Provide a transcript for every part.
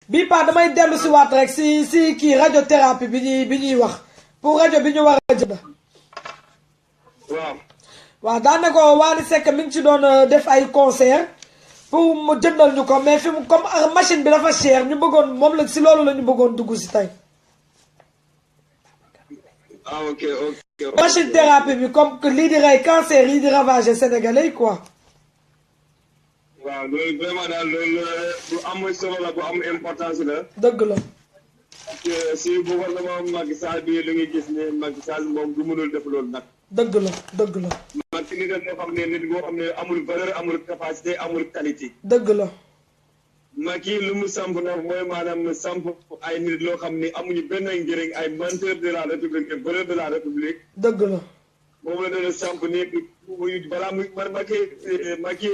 bii pa damay dellu si waat rek si kii radiothérapie bi ñuy wax pour rajo bi ñu war a jënd. waaw daane ko Wally Seck mi ngi ci doon def ay concert pour mu jëndal ñu ko mais fi mu comme machine bi dafa cher ñu bëggoon moom la si loolu la ñu bëggoon dugg si tey. ah ok. machine thérapie bi comme que lii di rey cancer yi di ravager sénégalais yi quoi. waaw loolu vraiment daal loolu bu am solo la bu am importance la. dëgg la. parce que si gouvernement Macky Sall bi lu ngi gis ne Macky Sall moom du mënul def loolu nag. dëgg la dëgg la. man ci nit moo xam ne nit boo xam ne amul valeur amul capacité amul qualité. dëgg la. Macky lu mu samp nag mooy maanaam samp ay nit loo xam ne amuñu benn njëriñ ay menteur de la république et voleur de la république. dëgg la. moom la doon samp nii balaa muy man Macky.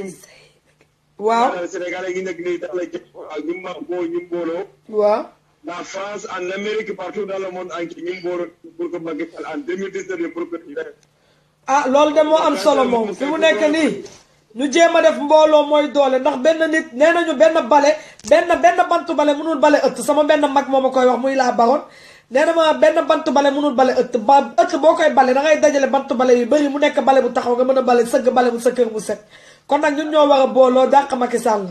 waaw Sénégal yi nekk nii daal la jëf ñu mbooloo. waaw. la France en Amérique partout dans le monde entier ñu mbooloo pour que Macky Sall en 2019 pour que. ah loolu de moo am solo moom fi mu nekk nii ñu jéem a def mbooloo mooy doole ndax benn nit nee nañu benn bale benn bantu bale mënul bale ëtt sama benn mag moo ma koy wax muy laa baroon nee na ma benn bantu bale mënul bale ëtt ëtt boo koy bale da ngay dajale bantu bale yu bëri mu nekk bale bu taxaw nga mën a bale sëgg bale mu sa kër mu set kon nag ñun ñoo war a booloo dàq Macky Sall.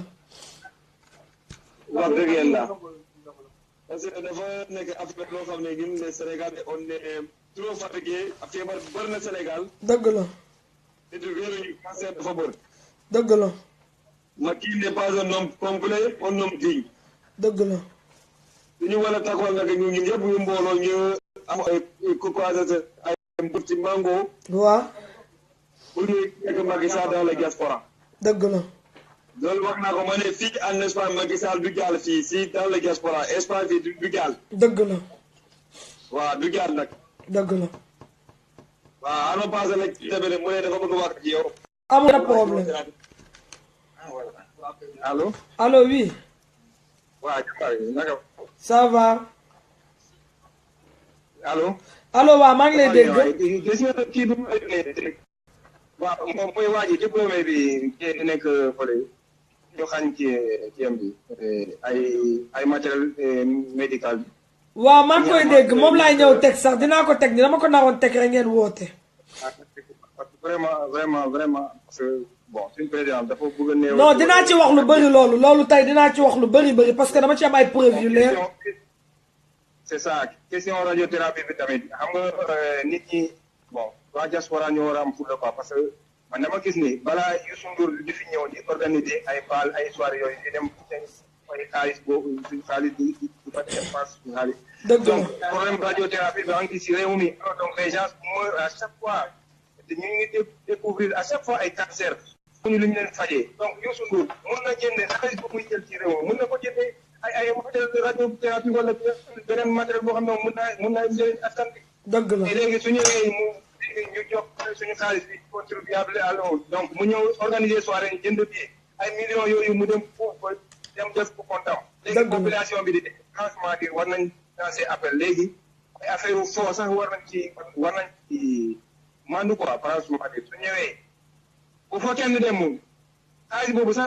wax dëgg yàlla parce que dafa nekk affaire loo xam ne ñun ne Sénégal on est trop fatigué feebar bëri na Sénégal. dëgg la. nit yi wéeruñu cancer dafa bëri. dëgg la. Macky n'est pas un homme complet un homme digne. dëgg la. ñu war a taxawal nag ñun ñëpp ñu mbooloo ñu am ay croisé ay mbir ci mango. waaw. pour ñu nekk Macky Sall dans la diaspora. dëgg la. loolu wax naa ko ma ne fii en Espagne Macky Sall du jàll fii si dans la diaspora Espagne fii du jàll. dëgg la. waaw du jàll nag. dëgg la. waaw alors passé nag tamit mu ne dafa bëgg a wax ak yow. amul na problème. allo. allo oui. waaw naka. ça va. allo. allo waaw maa ngi lay dégg. gis nga kii bi mu waaw moom mooy waa ji ci problème bi kii nekk fële ñu xañ ci am bi ay matériel médical bi. waaw maa ngi koy dégg moom laay ñëw teg sax dinaa ko teg ni dama ko naroon teg rek ngeen woote. parce que vraiment parce que bon suñu président dafa bëgg a néew. non dinaa ci wax lu bëri loolu tey dinaa ci wax lu bëri parce que dama ci am ay preuve yu leer. c'est ça question radiothérapie bi tamit xam nga nit ñi bon waa diaspora ñoo war a am fulla quoi parce que man dama gis ni balaa Youssou Ndour di fi ñëw di organiser ay bal ay soirée yooyu di dem ay xaalis boobu suñu xaalis di fa dépense suñu xaalis. dëgg la donc problème radiothérapie bi maa ngi si réew mi donc les gens meurent à chaque fois te ñu ngi découvrir à chaque fois ay cancer ñu lu ñu leen fajee donc Youssou Ndour mun na jëndee xaalis bu muy jël ci réew mi mun na ko jëndee ay matériel de radiothérapie wala beneen matériel boo xam ne mun naa njëriñ askan bi. dëgg la te léegi su ñëwee ñu jox suñu xaalis bi contribuable alors donc mu ñëw organiser soirée ñu jënd bi ay millions yooyu mu dem foofu dem def ko kontaan. léegi population bi di franchement di war nañ lancer appel léegi ay affaire u foo sax war nañ ci mandu quoi franchement di su ñëwee bu fa kenn dem moom xaalis boobu sax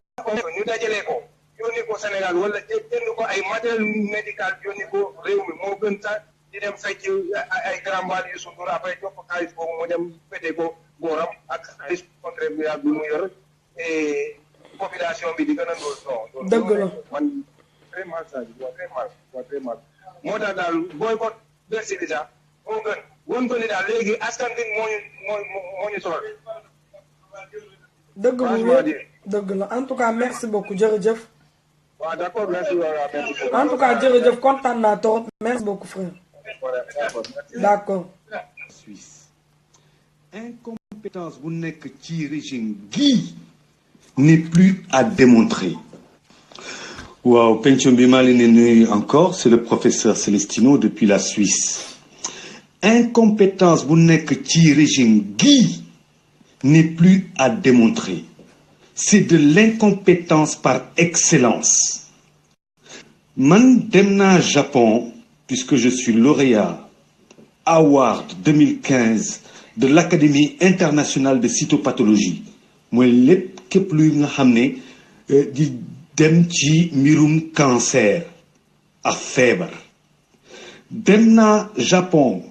ñu dajalee ko yónni ko Sénégal wala jënd ko ay matériel médical yónni ko réew mi moo gën sax di dem fecc ay grand bal yu sundur après jox ko xaalis boobu mu dem fete ko booram ak xaalis contribuable bi mu yor et population bi di gën a ndóol non. dëgg la man très mal ça je vois très mal moo tax daal boycott merci déjà moo gën woon ko ni daal léegi askan bi moo ñu soxla. dëgg bu wér dëgg la en tout cas merci beaucoup jërëjëf. waaw d'accord merci beaucoup. en tout cas jërëjëf kontaan naa trop merci beaucoup frère. d'accord. Suisse incompétence bu nekk ci régime gii n'est plus à démontrer. waaw pension bi maa leen di nuyu encore c'est le professeur Celestino depuis la Suisse. incompétence bu nekk ci régime gii n'est plus à démontrer. C'est de l'incompétence par excellence. Man dem naa Japon puisque je suis lauréat Award 2015 de l'Académie internationale de cytopathologie mooy lépp képp luy nga xam ne di dem ci mbirum cancer ak feebar dem naa Japon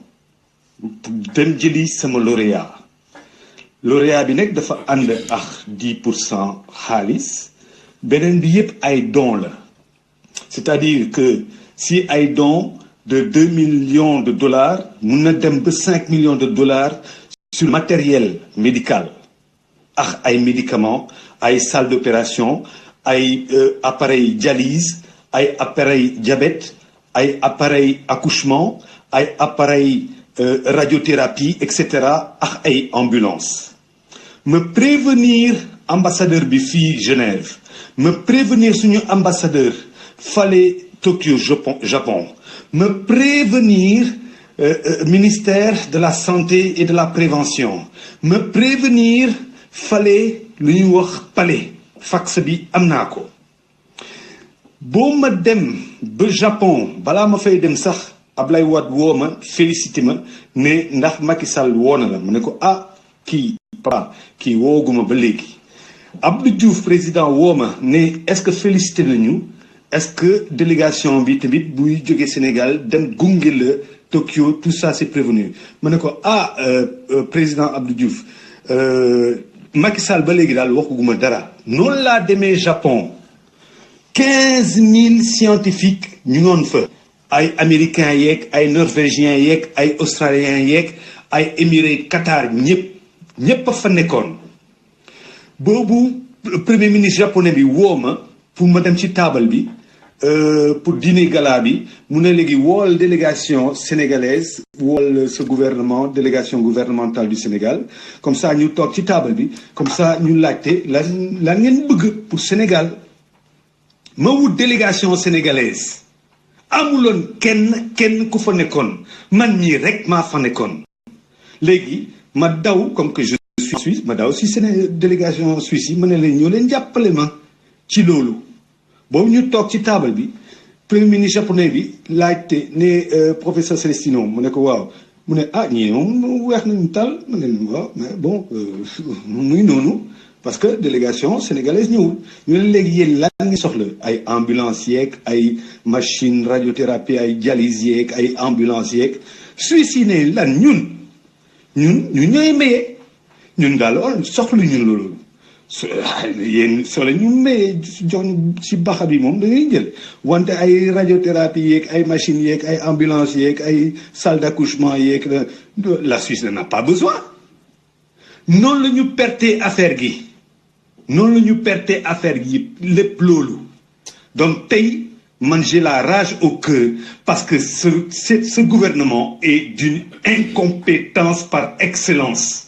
dem jëli sama lauréat bi nag dafa ànd ak 10% xaalis beneen bi yëpp ay dons la c'est-à-dire que si ay dons de 2 millions de dollars mun na dem ba 5 millions de dollars sur matériel médical ak ay médicaments ay salle d'opération ay appareil dialyse ay appareil diabète ay appareil accouchement ay appareil radiothérapie etc. ak ay ambulance me prévenir ambassadeur bi fii Genève me prévenir suñu ambassadeur fale Tokyo Japon me prévenir ministère de la santé et de la prévention me prévenir fale lu ñuy wax palais fax bi am naa ko boo ma dem ba Japon balaa ma fay dem sax Ablaye Wade woo ma félicité ma ne ndax Macky Sall woo na la mu ne ko kii wooguma ba léegi Abdou Diouf président woo ma ne est-ce que félicité nañu est-ce que délégation bi tamit buy jógee Sénégal dem gunge la Tokyo tout ça c'est prévenu ma ne ko président Abdou Diouf Macky Sall ba léegi daal waxuguma dara noonu laa demee Japon 15 000 scientifiques ñu ngoon fa ay américains yeeg ay norvégiens yeeg ay australiens yeeg ay émirats Qatar ñëpp a fa nekkoon boobu premier ministre japonais bi woo ma pour ma dem ci taabal bi pour dîner gala bi mu ne léegi wool délégation sénégalaise wool ce gouvernement délégation gouvernementale du Sénégal comme ça ñu toog ci taabal bi comme ça ñu laajte lan ngeen bëgg pour Sénégal ma wut délégation sénégalaise amuloon kenn ku fa nekkoon man mii rek maa fa nekkoon léegi ma daw comme que je suis suisse ma daw si délégation suisse yi ma ne leen ñoo leen jàppale ma ci loolu boobu ñu toog ci taabal bi premier ministre japonais bi laajte ne professeur Celestino mu ne ko waaw mu ne ñii moom weex nañu tal ma ne waaw mais bon muy noonu parce que délégation sénégalaise ñëwul ñu ne léegi yéen lan ngi soxla ay ambulance yeeg ay machine radiothérapie ay dialyse yeeg ay ambulance yeeg Suisse yi ne lan ñun ñooy maye ñun daal soxla ñun loolu yéen soo la ñu mayee jox ñu si baxa bi moom da ngay jël wante ay radiothérapie yeeg ay machines yeeg ay ambulance yeeg ay salle d'accouchement yeeg la Suisse n'en a pas besoin noonu la ñu perte affaire gi lépp loolu donc tey man j'ai la rage au cœur parce que ce gouvernement est d'une incompétence par excellence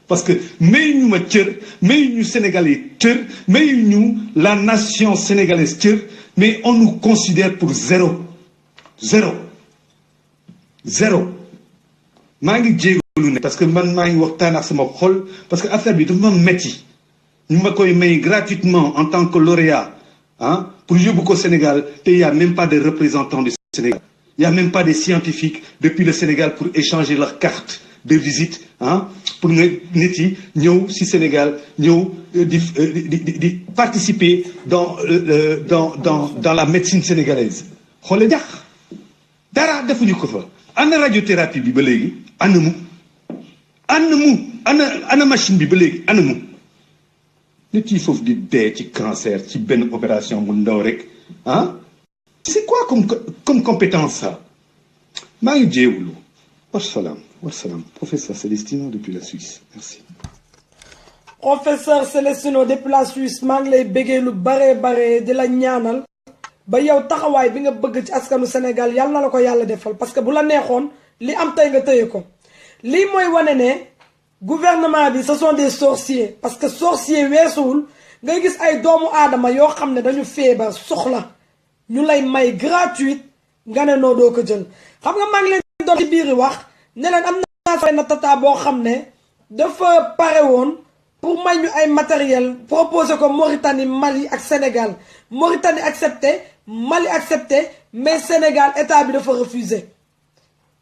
parce que mayuñu ma cër mayuñu Sénégalais cër mayuñu la nation sénégalaise cër mais on nous considère pour zéro maa ngi jégalu ne parce que man maa ngi waxtaan ak sama xol parce que affaire bi dafa ma metti ñu ma koy may gratuitement en tant que lauréat pour yóbbu ko Sénégal te y a même pas de représentants du Sénégal y a même pas des scientifiques depuis le Sénégal pour échanger leur carte de visite pour nga nit yi ñëw ci Sénégal ñëw di participer dans la médecine sénégalaise xoole jax dara defuñu ko fa ana radiothérapie bi ba léegi ana machine bi ba léegi ana mu nit yi foofu di dee ci cancer ci benn opération bu ndaw rek c'est quoi comme compétence ça maa ngi jéewulu wasalaam professeur Celestino depuis la Suisse merci. professeur Celestino depuis la Suisse maa ngi lay bëggee lu bare di la ñaanal ba yow taxawaay bi nga bëgg ci askanu Sénégal yàlla na la ko yàlla defal parce que bu la neexoon li am tey nga tëye ko lii mooy wane ne gouvernement bi ce sont des sorciers parce que sorcier weesuwul ngay gis ay doomu aadama yoo xam ne dañu feebar soxla ñu lay may gratuite nga ne noo doo ko jël xam nga maa ngi leen doon ci biir wax ne leen am naa fay na tata boo xam ne dafa pare woon pour may ñu ay matériel proposé ko Mauritanie Mali ak Sénégal Mauritanie accepté Mali accepté mais Sénégal état bi dafa refusé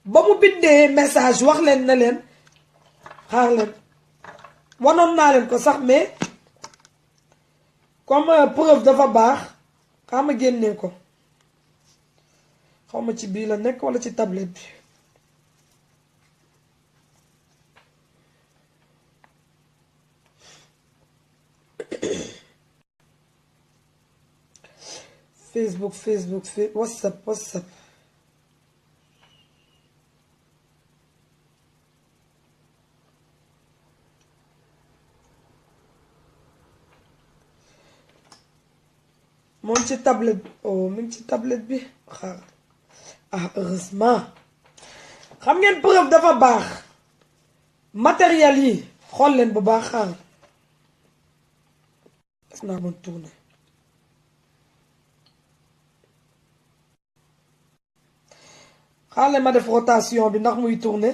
ba mu bindee message wax leen ne leen xaar leen wanoon naa leen ko sax mais comme preuve dafa baax xaama génnee ko xawma ci bii la nekk wala ci tablette bi Facebook WhatsApp moom ci tablette oh mi ngi ci tablette bi xaar heureusement xam ngeen preuve dafa baax matériel yi xool leen bu baax xaar def naa mën tourné xaar leen ma def rotation bi ndax muy tourné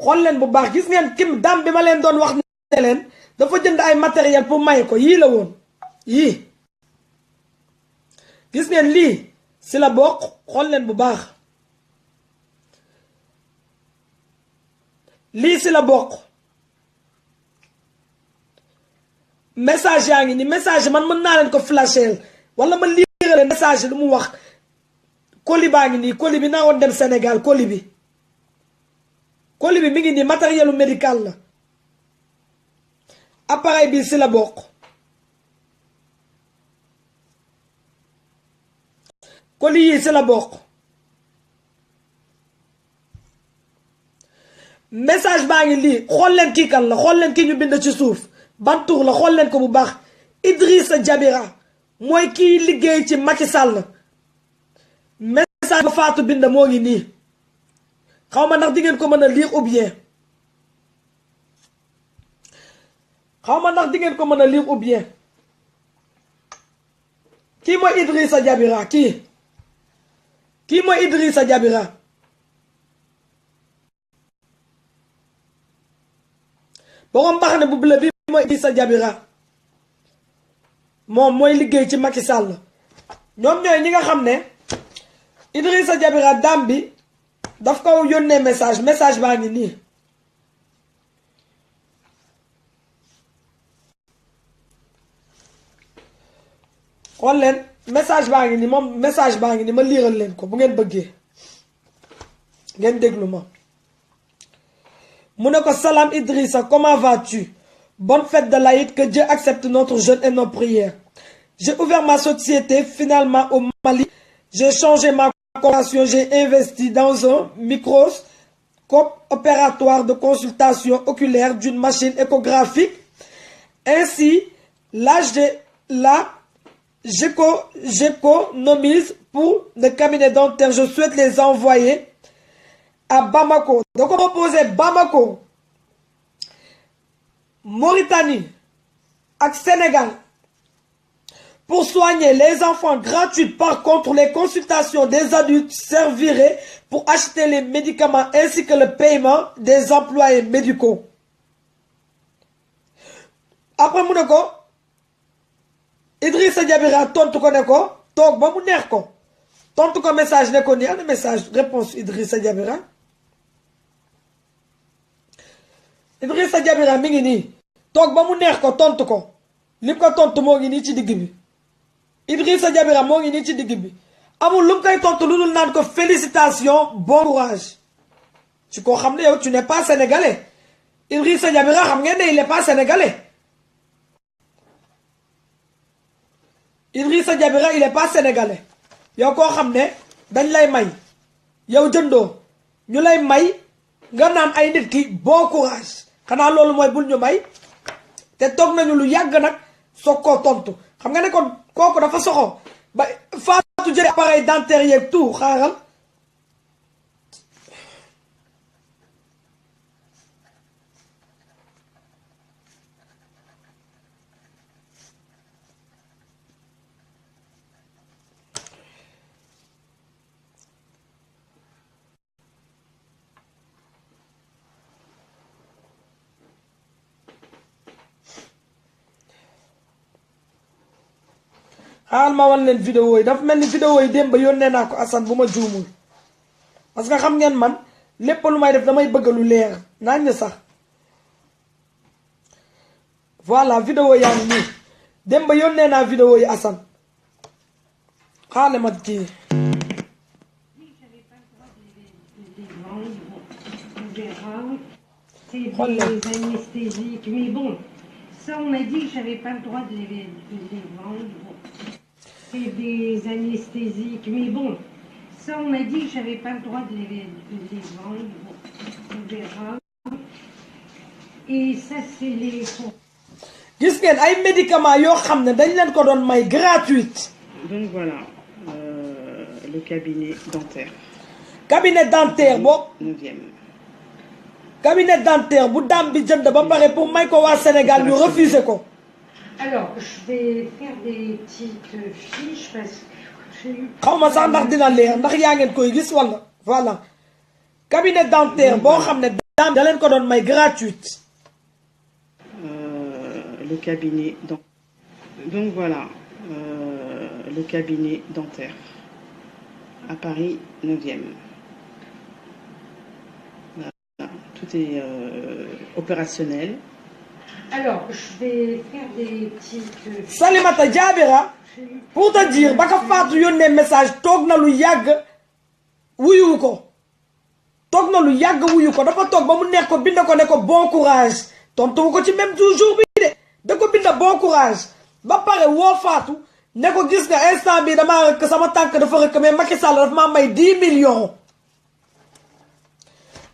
xool leen bu baax gis ngeen kim dam bi ma leen doon wax ne leen dafa jënd ay matériel pour may ko yii la woon yii gis ngeen lii si la bokk xool leen bu baax lii si la bokk message yaa ngi ni message man mën naa leen ko flasheel wala ma lire leen message lu mu wax colis baa ngi nii colis bi naa woon dem Sénégal colis bi mi ngi nii matériel médical la appareil bi si la bokk colis yi si la bokk message baa ngi lii xool leen kii kan la xool leen kii ñu bind ci suuf ban tur la xool leen ko bu baax Idrissa Jabira mooy kii liggéey ci Macky Sall message ba Fatou bind moo ngi nii xaw ma ndax di ngeen ko mën a lire ou bien xaw ma ndax di ngeen ko mën a lire ou bien kii mooy Idrissa Jabira kii mooy Idrissa Jabira borom mbax ne bu bula bi mooy Idrissa Jabira moom mooy liggéey ci Macky Sall ñoom ñooy ñi nga xam ne Idrissa Jabira dam bi daf ko yónnee message baa ngi nii xool leen message baa ngi nii moom message baa ngi nii ma liiral leen ko bu ngeen bëggee ngeen déglu ma mu ne ko salam Idrissa, comment vas-tu? Bonne fête de l'Aïd, que Dieu accepte notre jeûne et nos prières. J'ai ouvert ma société finalement au Mali. J'ai changé ma convention, j'ai investi dans un microscope opératoire de consultation oculaire d'une machine échographique. Ainsi, j'économise pour le cabinet dentaire. Je souhaite les envoyer à Bamako. Donc on va proposer Bamako, Mauritanie et Sénégal pour soigner les enfants gratuits. Par contre, les consultations des adultes serviraient pour acheter les médicaments ainsi que le paiement des employés médicaux. Après mu ne ko Idrissa Jabira tontu ko ne ko toog ba mu neex ko tontu ko message ne ko ni ana message réponse Idrissa Jabira Idrissa Jabira mi ngi nii toog ba mu neex ko tontu ko li ko tontu moo ngi nii ci digg bi Idrissa Jabira moo ngi nii ci digg bi amul lu mu koy tontu lu dul naan ko félicitations bon courage ci ko xam ne yow tu n'es pas sénégalais Idrissa Jabira xam ngeen ne il est pas sénégalais Idrissa Jabira il est pas sénégalais yow koo xam ne dañ lay may yow jëndoo ñu lay may nga naan ay nit ki bon courage xanaa loolu mooy bul ñu may te toog nañu lu yàgg nag soog koo tontu xam nga ne kon kooku dafa soxo ba Fatou jël appareil dentaire yeeg tout xaaral xaaral ma wan leen vidéo yi dafa mel ni vidéo yi démb yónnee naa ko Assane bu ma juumul parce que xam ngeen man lépp lu may def damay bëgg lu leer naañ sax voilà vidéo yaa ngi nii dem ba yónnee naa vidéo yi Assane xaale ma kii C'est des anesthésiques, mais bon, ça on m'a dit que j'avais pas le droit de les vendre. Bon. C'est des anesthésiques, mais bon, ça on m'a dit que j'avais pas le droit de les vendre. Bon. On verra. Et ça c'est les... gis ngeen ay médicaments yoo xam ne dañ leen ko doon may gratuite. Donc voilà, le cabinet dentaire. Cabinet dentaire boobu. 9e. Cabinet dentaire bu daam bi jënd ba pare pour may ko waa Sénégal ñu refuser ko. Alors, je vais faire des petites fiches parce que j'ai eu... xaw ma sax ndax dina leer ndax yaa ngeen koy gis wala voilà. Cabinet dentaire boo xam ne daam da leen ko doon may gratuite. Le cabinet dentaire. Donc voilà, le cabinet dentaire à Paris 9e. Voilà, tout est opérationnel. Alors, je vais faire des petites... Salimata Jaabira pour te dire ba ka Fatou yónnee message toog na lu yàgg wuyu ko toog na lu yàgg wuyu ko dafa toog ba mu nekk ko bind ko ne ko bon courage tontu ko ci même jour bi de da ko bind bon courage ba pare woo Fatou ne ko gis nga instant bi damaa rëkk sama tànk dafa rëkk mais Macky Sall dafa maa may 10 millions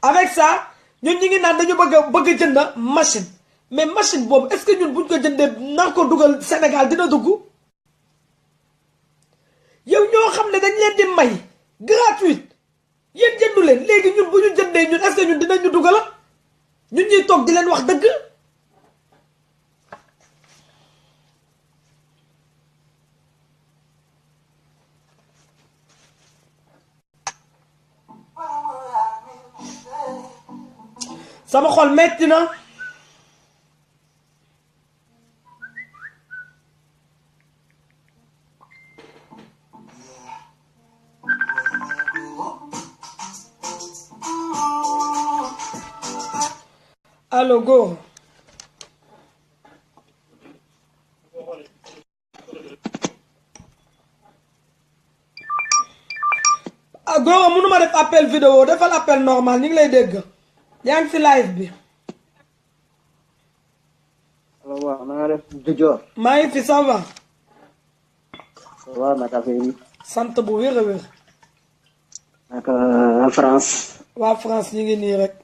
avec ça ñun ñi ngi naan dañu bëgg jënd machine mais machine boobu est-ce que ñun buñ ko jëndee nar ko dugal Sénégal dina dugg yow ñoo xam ne dañ leen di may gratuite yéen jëndu leen léegi ñun bu ñu jëndee ñun est-ce que ñun dinañu dugala ñun ñuy toog di leen wax dëgg sama xol metti na allo góor góor mënuma def appel vidéo defal appel normal ñu ngi lay dégg yaa ngi ci live bi allo waaw na nga def Dior. maa ngi fi ça va. ça va naka affaire yi. sant bu wér a wér. naka France. waa France ñu ngi nii rek.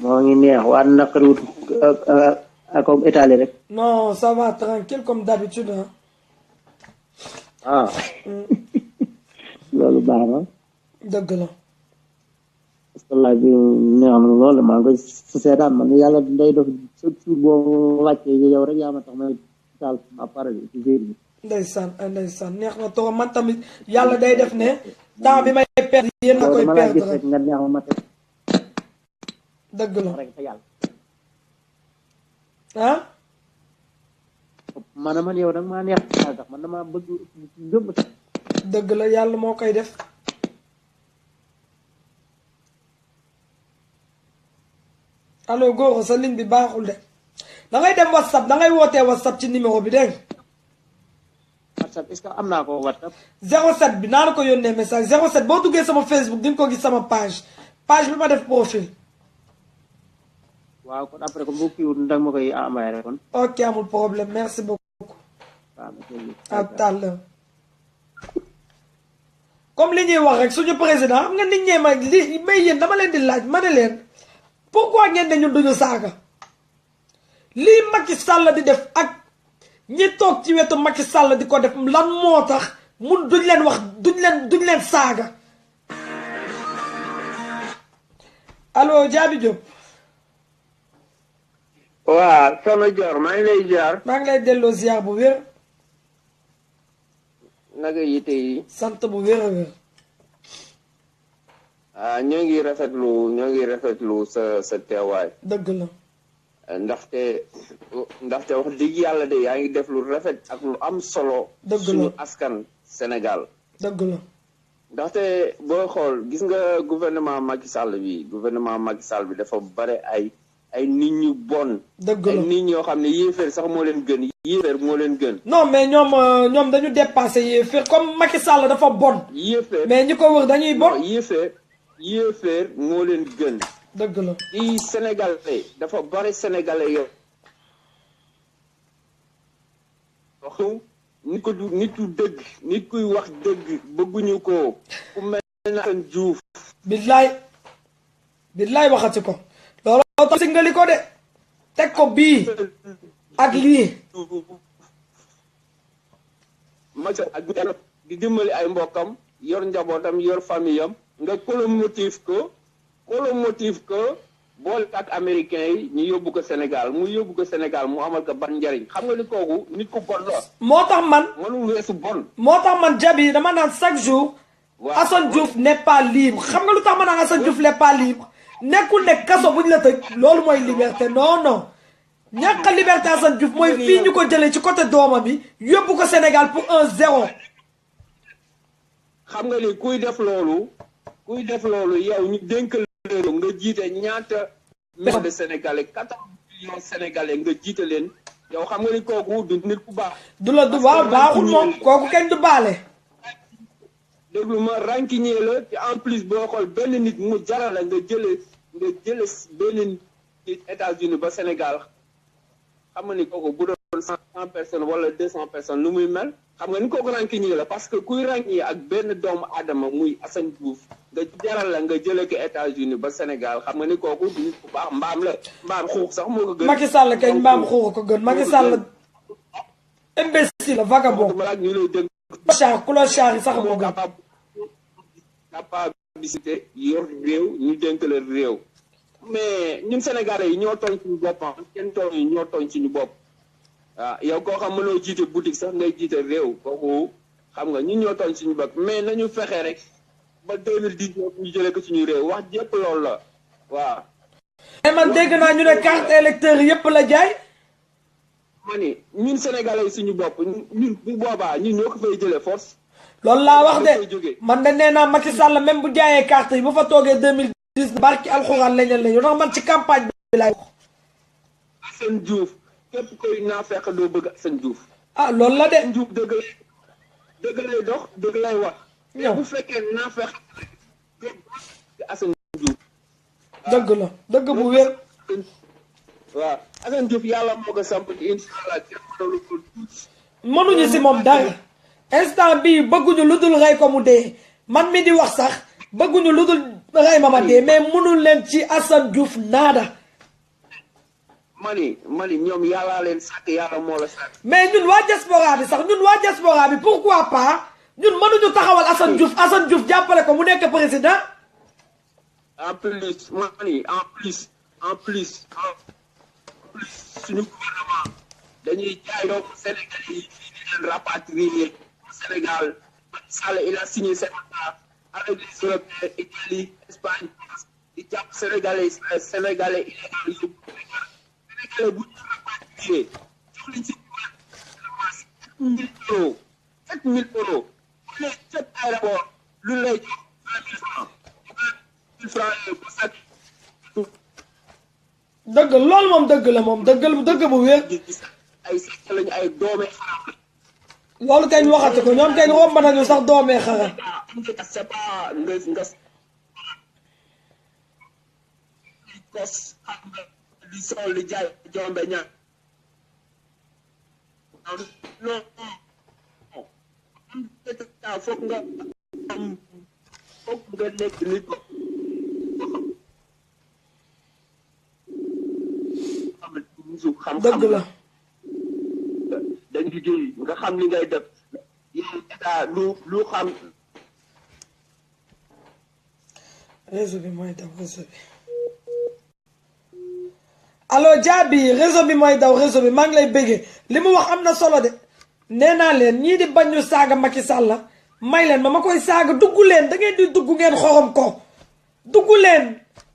moo ngi neex waa naqariwut ak Italie rek. non ça va tranquille comme d'habitude hein. ah. loolu baax na. dëgg la. parce que laaj bi neex na loolu maa ngi koy seetaan man yàlla day def chaque jour boo wàccee yow rek yaa ma tax may taal appareil bi ci biir bi. ndeysaan neex na trop man tamit yàlla day def ne temps bi may perdre yéen a koy perdre rek nga neex ma teg. dëgg la rek fa yàlla. ah. man yow nag maa neex tax man damaa bëgg gëm sax. dëgg la yàlla moo koy def. allo góor sa ligne bi baaxul de da ngay dem whatsapp da ngay wootee whatsapp ci numéro bi dégg WhatsApp est-ce que am naa ko WhatsApp. 07 bi naa la ko yónnee message 07 boo duggee sama Facebook di nga ko gis sama page bi ma def profil. waaw kon après comme bu kiiwul ndax ma koy envoyé rek kon. ok amul problème merci beaucoup. waaw à tout à l'heure. comme li ñuy wax rek suñu président xam nga nit ñee ma li may yéen dama leen di laaj ma ne leen pourquoi ngeen ne ñun duñu saaga lii Macky Sall di def ak ñi toog ci wetu Macky Sall di ko def lan moo tax mun duñ leen wax duñ leen saaga allo Diaby Diop. waaw soxna Dior maa ngi lay ziar. maa ngi lay delloo ziar bu wér. naka yite yi. sant bu wér a wér. ñoo ngi rafetlu sa teewaay. dëgg la. ndaxte wax dëgg yàlla de yaa ngi def lu rafet ak lu am solo. dëgg la suñu askan Sénégal. dëgg la. ndaxte boo xool gis nga gouvernement Macky Sall bi dafa bare ay ay nit ñu bon. dëgg ay la nit ñoo xam ne yéeféer sax moo leen gën yéeféer moo leen gën. non mais ñoom dañu dépassé yéeféer comme Macky Sall dafa bon. yéeféer mais ñi ko wër dañuy bon. yéeféer moo leen gën. dëgg la fii Sénégalais dafa bari Sénégalais yow. nit ko du nitu dëgg nit kuy wax dëgg bëgguñu ko ku mel na Assane Diouf. billaay waxati ko loolu tax singali ko de teg ko bii ak lii maca ak di dimbali ay mbokkam yor njabootam yor famille am nga colomotive ko boole ak américain yi ñu yóbbu ko Sénégal mu amal ko ban njariñ xam nga ni kooku nit ku bon la. moo tax man mënul weesu bon. moo tax man Jabi dama naan chaque jour. Assane Diouf n'est pas libre xam nga lu tax ma naan Assane Diouf n'est pas libre nekkul ne kaso bu ñu la tëj loolu mooy liberté non ñàkk a liberté Assane Diouf mooy fii ñu ko jëlee ci côté doomam bi yóbbu ko Sénégal pour 1-0. xam nga ni kuy def loolu yow ñu dénk la nga jiite ñaata millions de Sénégalais 14 millions Sénégalais nga jiite leen yow xam nga ni kooku du nit ku baax. du waaw baaxul moom kooku kenn du baale. déglu ma rancunier la te en plus boo xool benn nit mu jaral la nga jële benn nit États-Unis ba Sénégal xam nga ni kooku bu doon 100 personnes wala 200 personnes lu muy mel xam nga ni kooku rancunier la parce que kuy ràññee ak benn doomu aadama muy Assane Diouf nga jaral la nga jële ko États-Unis ba Sénégal xam nga ni kooku du nit ku baax mbaam xuux sax moo ko gën. Macky Sall kañ mbaam xuux ko gën Macky Sall imbécile la vagabond. ñu lay dégg. clochard yi sax moo gën. capacité yor réew ñu dénk la réew. mais ñun Sénégalais yi ñoo tooñ suñu bopp kenn tooñ yi ñoo tooñ suñu bopp. waaw yow koo xam mënoo jiite boutique sax ngay jiite réew kooku xam nga ñun ñoo tooñ suñu bopp mais nañu fexe rek ba 2019 ñu jëlee ko suñu réew wax jëpp loolu la waaw. mais man dégg naa ñu ne carte électeur yëpp la jaay. ma ni ñun Sénégalais yi suñu bopp ñun bu boobaa ñun ñoo ko fay jëlee force. loolu laa wax de man de nee naa Macky Sall même bu jaayee carte yi bu fa toogee 2010 barki alxuraan lañu la ndax man ci campagne bi laay wax. Assane Diouf képp koy naa fekk doo bëgg Assane Diouf. ah loolu la de. Diouf dëgg lay dox dëgg lay wax. ñëw bu fekkee naa fekk Assane Diouf. dëgg la dëgg bu wér. waaw Assane Diouf yàlla moo ko samp incha allah kenn mënul ko tuuti. mënuñu si moom dara instant bii bëgguñu lu dul rey ko mu dee man mi di wax sax bëgguñu lu dul rey ma dee mais mënul leen ci Assane Diouf naada. mani ñoom yàllaa leen sàkk yàlla moo la sàkk. mais ñun waa diaspora bi sax ñun waa diaspora bi pourquoi pas ñun mënuñu taxawal Assane Diouf jàppale ko mu nekk président. en plus suñu gouvernement dañuy jaay donc Sénégalais yi fii di leen rapatrier Sénégal. Sall il a signé ce contrat avec les Européens, Italie, Espagne, di jàpp Sénégalais illégal yóbbu Sénégalais bu ñu rapatrier jox leen si gouvernement 7 000 euros bu lee cet aéroport lu lay jox 20 000 francs 20 000 francs bu sac dëgg loolu moom dëgg la moom dëgg bu wér. ay sàcc lañu ay doome xaram loolu kañ waxati ko ñoom kañ romb nañu sax doomee xaram. c'est pas nga kos xam nga di sol di jaay jombe ñaan non foog nga nekk nit ko xam dëgg la dañ liggéey nga xam li ngay def yow état lu xam réseau bi mooy daw réseau bi allo Diaby réseau bi mooy daw réseau bi maa ngi lay bëggee li mu wax am na solo de nee naa leen ñii di bañ ñu saaga Macky Sall may leen ma koy saaga dugg leen da ngeen di dugg ngeen xorom ko dugg leen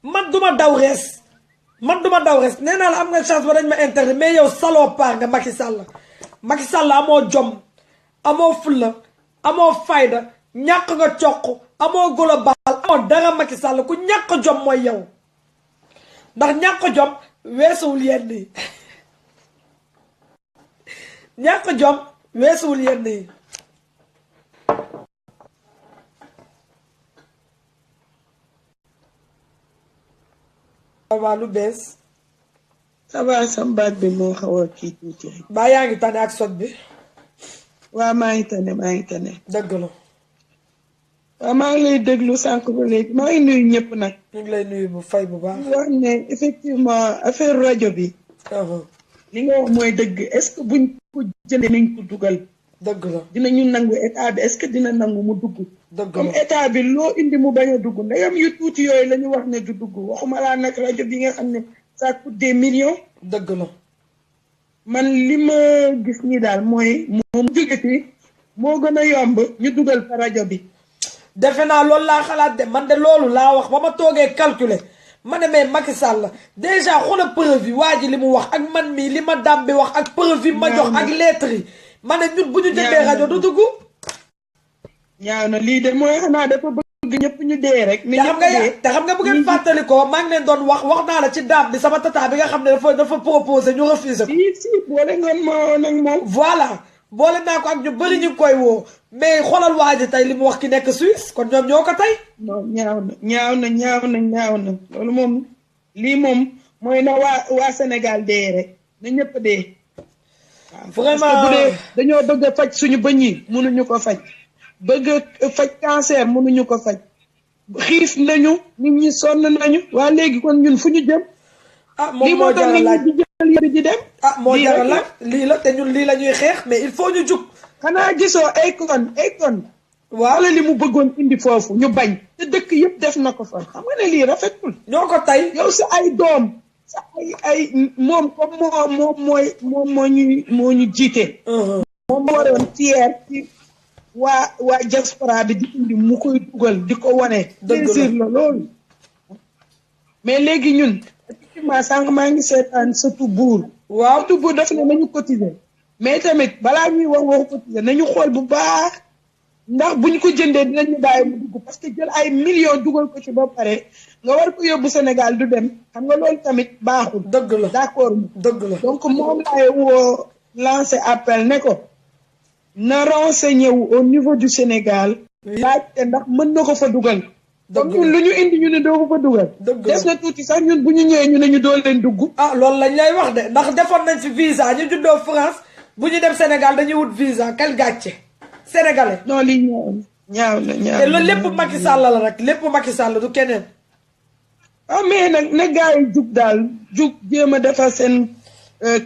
man duma daw rees nee naa la am nga chance ba dañ ma interdit mais yow salopard nga Macky Sall amoo jom amoo fulla amoo fayda ñàkk nga coq amoo global amoo dara Macky Sall ku ñàkk jom mooy yow ndax ñàkk jom weesuwul yenn yi ñàkk jom weesuwul yenn yi waaw lu bees ça va sama baat bi moo xaw a kii tuuti rek. baa yaa ngi tane ak sot bi waaw maa ngi tane dëgg la waaw maa ngi lay déglu sànq ba léegi maa ngi nuyu ñëpp nag. ñu ngi lay nuyu bu fay bu baax wax ne effectivement affaire rajo bi li nga wax mooy dëgg est-ce que buñ ko jëlee nañ ko dugal dëgg la dinañu nangu état bi est-ce que dina nangu mu dugg dëgg comme la état bi loo indi mu bañ a dugg ndegam yu tuuti yooyu la ñu wax ne du dugg waxuma laa nag rajo bi nga xam ne ça coûte des millions dëgg la man li ma gis ni daal mooy moom jógeti moo gën a yomb ñu dugal fa rajo bi defe naa loolu laa xalaat de man de loolu laa wax ba ma toogee calculer ma ne mais Macky Sall déjà xoolal preuve yi waa ji li mu wax ak man mii li ma dam bi wax ak preuve yi ma jox ak lettre yi ma ne ñun bu ñu jëndee rajo du dugg ñaaw na lii de mooy xanaa dafa bëgg ñëpp ñu dee rek ni ñëpp dee te xam nga bu ngeen fàttali ko maa ngi leen doon wax naa la ci daam bi sama tata bi nga xam ne dafa proposé ñu refusé ko si boole ngeen ma nag moom voilà boole naa ko ak ñu bëri ñu koy woo mais xoolal waa ji tey li mu wax ki nekk Suisse kon ñoom ñoo ko tey non ñaaw na loolu moom lii moom mooy na waa Sénégal dee rek na ñëpp dee vraiment parce que bu dee dañoo bëgg a faj suñu bëñ yi mënuñu ko faj bëgg a faj cancer mënuñu ko faj xiif nañu nit ñi sonn nañu waa léegi kon ñun fu ñu jëm moom moo jaral laaj di jël yëbi di dem moo jaral laaj lii la te ñun lii la ñuy xeex mais il faut ñu jug xanaa gisoo Akon waaw wala li mu bëggoon indi foofu ñu bañ te dëkk yëpp def na ko fa xam nga ne lii rafetul ñoo ko tey yow sa ay doom sa ay moom comme moom moo ñu jiite moom moo waroon fier ci waa diaspora bi di indi mu koy dugal di ko wane plaisir la loolu mais léegi ñun effectivement sànq maa ngi seetaan surtout buur waaw surtout buur daf ne nañu cotiser mais tamit balaa ñuy waxu cotiser nañu xool bu baax ndax buñ ko jëndee dinañu bàyyi mu dugg parce que jël ay millions dugal ko ci ba pare nga war ko yóbbu Sénégal du dem xam nga loolu tamit baaxul dëgg la d'accord dëgg la donc moom laay woo lancer appel ne ko na renseigné wu au niveau du Sénégal laajte ndax mën na ko fa dugal donc ñun lu ñu indi ñu ne doo ko fa dugal des na tuuti sax ñun bu ñu ñëwee ñu ne ñu dool leen dugg loolu lañ lay wax de ndax defoon nañ fi visa ñu juddoo France bu ñu dem Sénégal dañuy wut visa quel gàcce sénégalais non lii ñaaw na te loolu lépp Macky Sall la rek lépp Macky Sall du keneen mais nag na gars yi jug daal jug jéem a defar seen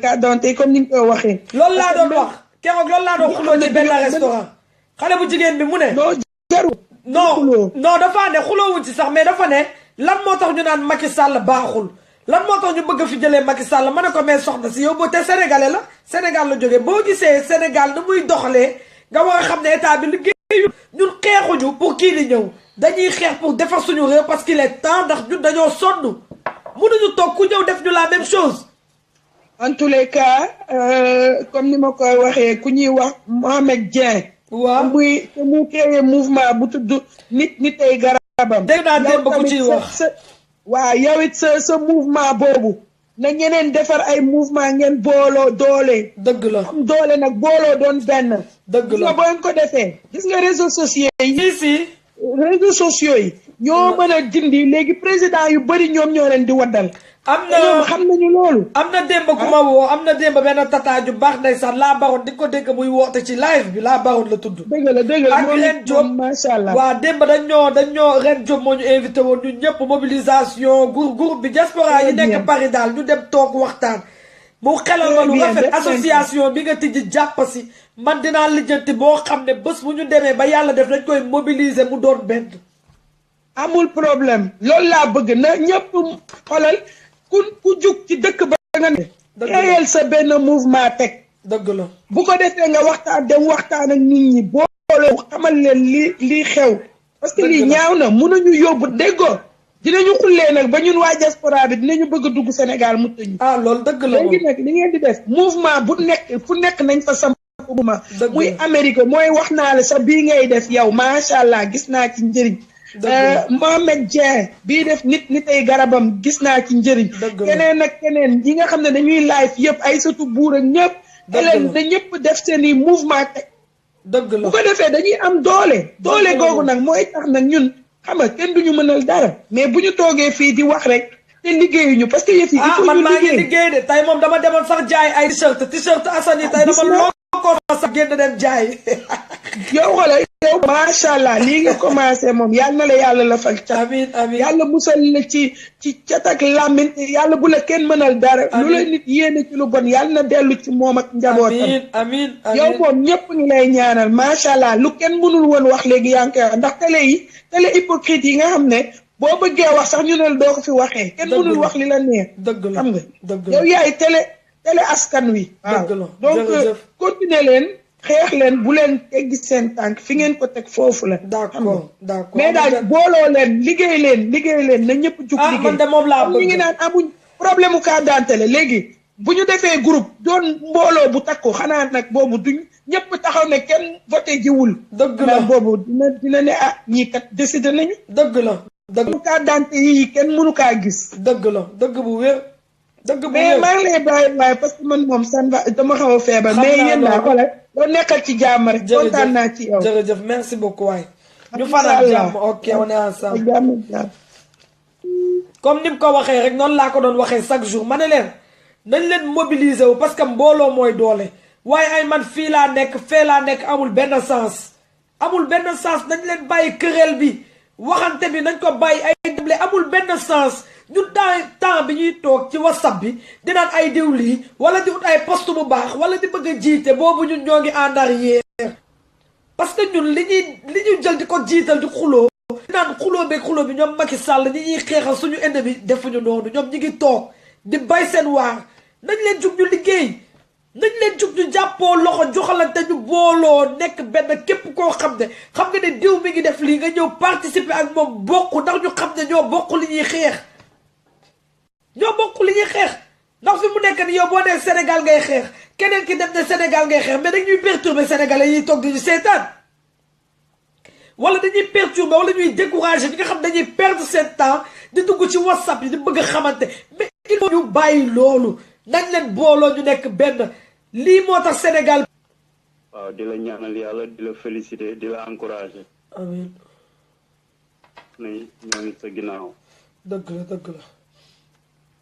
carte d'identité comme ni nga ko waxee loolu laa doon wax keroog loolu laa doon xuloo ci benn restaurant xale bu jigéen bi mu ne non jaru non dafa ne xuloowuñ ci sax mais dafa ne lan moo tax ñu naan Macky Sall baaxul lan moo tax ñu bëgg fi jëlee Macky Sall ma ne ko mais soxna si yow boo te sénégalais la Sénégal la jógee boo gisee Sénégal na muy doxalee nga war a xam ne état bi liggéeyu ñun xeexuñu pour kii di ñëw dañuy xeex pour defar suñu réew parce qu'il est temps ndax ñun dañoo sonn mënuñu toog ku ñëw def ñu la même chose en tous les cas comme ni ma koy waxee ku ñuy wax Mohamed Dieng waaw te mu créé mouvement bu tudd nit ay garabam dégg naa démb ku ciy wax waaw yow it sa mouvement boobu na ñeneen defar ay mouvement ngeen booloo doole dëgg la am doole nag booloo doon benn dëgg la boo ko defee gis nga réseaux sociaux yi si réseaux sociaux yi ñoo mën a dindi léegi président yu bëri ñoom ñoo leen di waddal am na ñoom xam nañu loolu am na démb ku ma woo am na démb benn tata ju baax ndeysaan laa baroon di ko dégg muy woote ci live bi laa baroon la tudd dëgg la ak Ren Diop macha allah waaw démb dañoo Ren Diop moo ñu invité woon ñun ñëpp mobilisation groupe bi diaspora yi nekk Paris daal ñu dem toog waxtaan mu xelal ma lu rafet association bi nga tijji jàpp si man dinaa lijjanti boo xam ne bés bu ñu demee ba yàlla def dañ koy mobiliser mu doon benn amul problème loolu laa bëgg na ñëpp xoolal ku jug ci dëkk ba nga ne créer sa benn mouvement teg dëgg la bu ko defee nga waxtaan ak nit ñi booloo xamal leen lii xew parce que lii ñaaw na mënuñu yóbbu déggoo dinañu xullee nag ba ñun waa diaspora bi dinañu bëgg a dugg Sénégal mu tëñu loolu dëgg la léegi nag li ngeen di def mouvement bu nekk fu nekk nañ fa sam mouvement muy Amérique mooy wax naa la sa bii ngay def yow macha allah gis naa ci njëriñ Mohamed Dieng bii def nit ay garabam gis naa ci njëriñ keneen ak keneen yi nga xam ne dañuy live yëpp ay satu buur ak ñëpp leen da ñëpp def seeni mouvement dëgg la bu ko defee dañuy am doole googu nag mooy tax nag ñun xam nga kenn duñu mënal dara mais bu ñu toogee fii di wax rek te liggéeyuñu parce que yëf yi il faut man ñu maa ngi liggéey de tey moom dama demoon sax jaay ay t-shirt Assane yi tey dama loo sax génn dem jaay yow xoolal yow macha allah lii nga commencé moom yàlla na la yàlla la fal cat amiin amiin yàlla musal la ci cat ak làmmiñ yàlla bu la kenn mënal dara lu la nit yéene ci lu bon yàlla na dellu ci moom ak njabootam amiin yow moom ñëpp ngi lay ñaanal macha allah lu kenn mënul woon wax léegi yaa ngi koy wax ndax télé hypocrite yi nga xam ne boo bëggee wax sax ñu ne doo ko fi waxee kenn mënul wax li la neex xam nga yow yaay télé askan wi waaw donc continuer leen xeex leen bu leen teggi seen tànk fi ngeen ko teg foofu la d'accord mais daal booloo leen liggéey leen na ñëpp jug liggéey man de moom laa bëgg ñi ngi naan amuñ problème u carte d'identité la léegi bu ñu defee groupe doon mbooloo bu takku xanaa nag boobu duñ ñëpp taxaw ne kenn voté jiwul dëgg la boobu dina ne ñii kat décidé nañu dëgg la carte d'identité yi kenn mënu kaa gis dëgg la dëgg bu wér mais maa ngi lay bàyyi waaye parce que man moom san va dama xaw a feebar mais yéen laa xoolal doo nekkal ci jàmm rek kontaan naa ci yow jërëjëf merci beaucoup waay ñu fanaan jàmm ok on est ensemble comme ni mu ko waxee rek noonu laa ko doon waxee chaque jour ma ne leen nañ leen mobiliser wu parce que mbooloo mooy doole waaye ay man fii laa nekk fee laa nekk amul benn sens nañ leen bàyyi këreel bi waxante bi nañ ko bàyyi ay déble amul benn sens ñun temps bi ñuy toog ci whatsapp bi di naan ay diw lii wala di ut ay poste bu baax wala di bëgg a jiite boobu ñun ñoo ngi en arrière parce que ñun li ñuy jël di ko jiital di xuloo di naan xuloo bi ñoom Macky Sall ñi ñuy xeexal suñu ennemi defuñu noonu ñoom ñi ngi toog di bay seen waar nañ leen jug ñu liggéey nañ leen jug ñu jàppoo loxo joxalante ñu booloo nekk benn képp koo xam nga ne diw mi ngi def lii nga ñëw participer ak moom bokk ndax ñu xam ne ñoo bokk li ñuy xeex ndax fi mu nekk ni yow boo nee Sénégal ngay xeex keneen ki dem ne Sénégal ngay xeex mais dañuy perturber Sénégalais yi toog di ñu seetaan wala dañuy perturber wala ñuy décourager ñi nga xam dañuy perdre seen temps di dugg ci WhatsApp yi di bëgg a xamante mais il faut ñu bàyyi loolu nañ leen booloo ñu nekk benn lii moo tax Sénégal. waaw di la ñaanal yàlla di la féliciter di la encourager. amiin. ne ñoo ngi sa ginnaaw. dëgg la.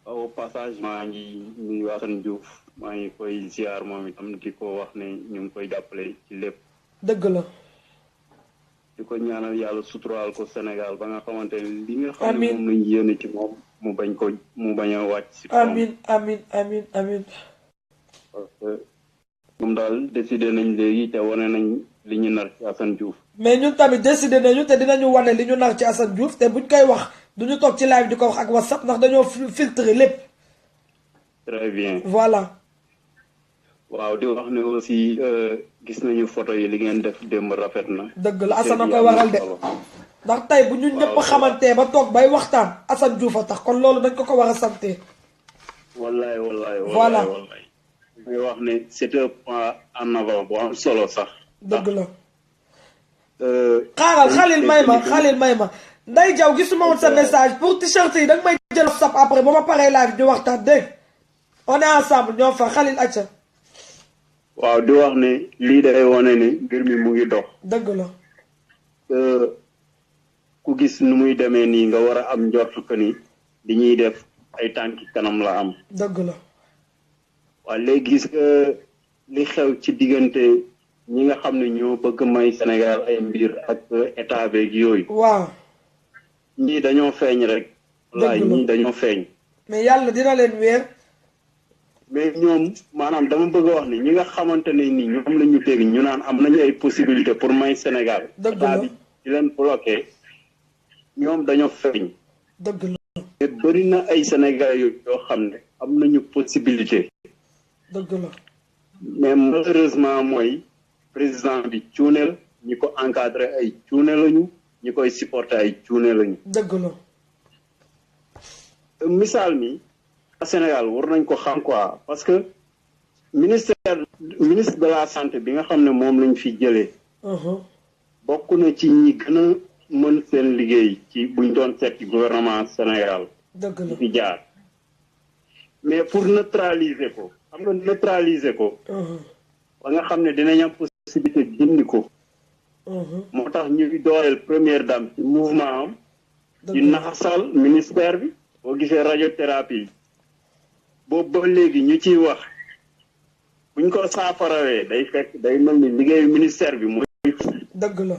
au passage maa ngi nuyu Assane Diouf maa ngi koy ziar moom itam di ko wax ne ñu ngi koy jàppale ci lépp. dëgg la. di ko ñaanal yàlla suturaal ko Sénégal ba nga xamante ne li nga xam ne moom lañ yéene ci moom mu bañ a wàcc si amiin parce que moom daal décidé nañ léegi te wane nañ li ñu nar ci Assane Diouf. mais ñun tamit décidé nañu te dinañu wane li ñu nar ci Assane Diouf te buñ koy wax duñu toog ci live di ko wax ak WhatsApp ndax dañoo filtrer lépp. très bien voilà. waaw di wax ne aussi gis nañu photo yi li ngeen def démb rafet na. dëgg la Assane a koy waral de ndax tey bu ñu ñëpp xamantee ba toog bay waxtaan Assane Diouf a tax kon loolu dañ ko war a sante. wallaay. voilà may wax ne c'est un pas en avant bu am solo sax. dëgg la. xaaral xalil may ma Ndeye Diaw gisuma woon sa message pour t-shirt yi danga may jël WhatsApp après ba ma paree live ñu waxtaan dégg on est ensemble ñoo fa xalil acca. waaw di wax ne lii day wane ne mbir mi mu ngi dox. dëgg la. ku gis nu muy demee nii nga war a am njort que ni li ñuy def ay tànki kanam la am. dëgg la. waaw léegi gis nga li xew ci diggante ñi nga xam ne ñoo bëgg may Sénégal ay mbir ak état beeg yooyu. waaw. ñii dañoo feeñ rek. wallaay ñii dañoo feeñ. mais yàlla dina leen weer. mais ñoom maanaam dama bëgg a wax ni ñi nga xamante ne ni ñoom la ñu dégg ñu naan am nañu ay possibilité pour may Sénégal. dëgg la di leen bloqué ñoom dañoo feeñ. dëgg la. te bëri na ay Sénégalais yoo xam ne am nañu possibilité. dëgg la. mais malheureusement mooy président bi cuuneel ñi ko encadré ay cuune lañu ñi koy supporté ay cuune lañu. dëgg la. misaal mi. Sénégal war nañ ko xam quoi parce que ministre de la santé bi nga xam ne moom lañ fi jëlee. bokk na ci ñi gën a mën seen liggéey ci buñ doon seet ci gouvernement Sénégal dëgg la fi jaar mais pour neutraliser ko xam nga neutraliser ko ba nga xam ne dinañ am possibilité dindi ko moo tax ñuy dooleel première dame ci mouvement am di naxasal ministère bi boo gisee radiothérapie boobu ba léegi ñu ciy wax buñ ko saafarawee day fekk day mel ni liggéeyu ministère bi mooy dëgg la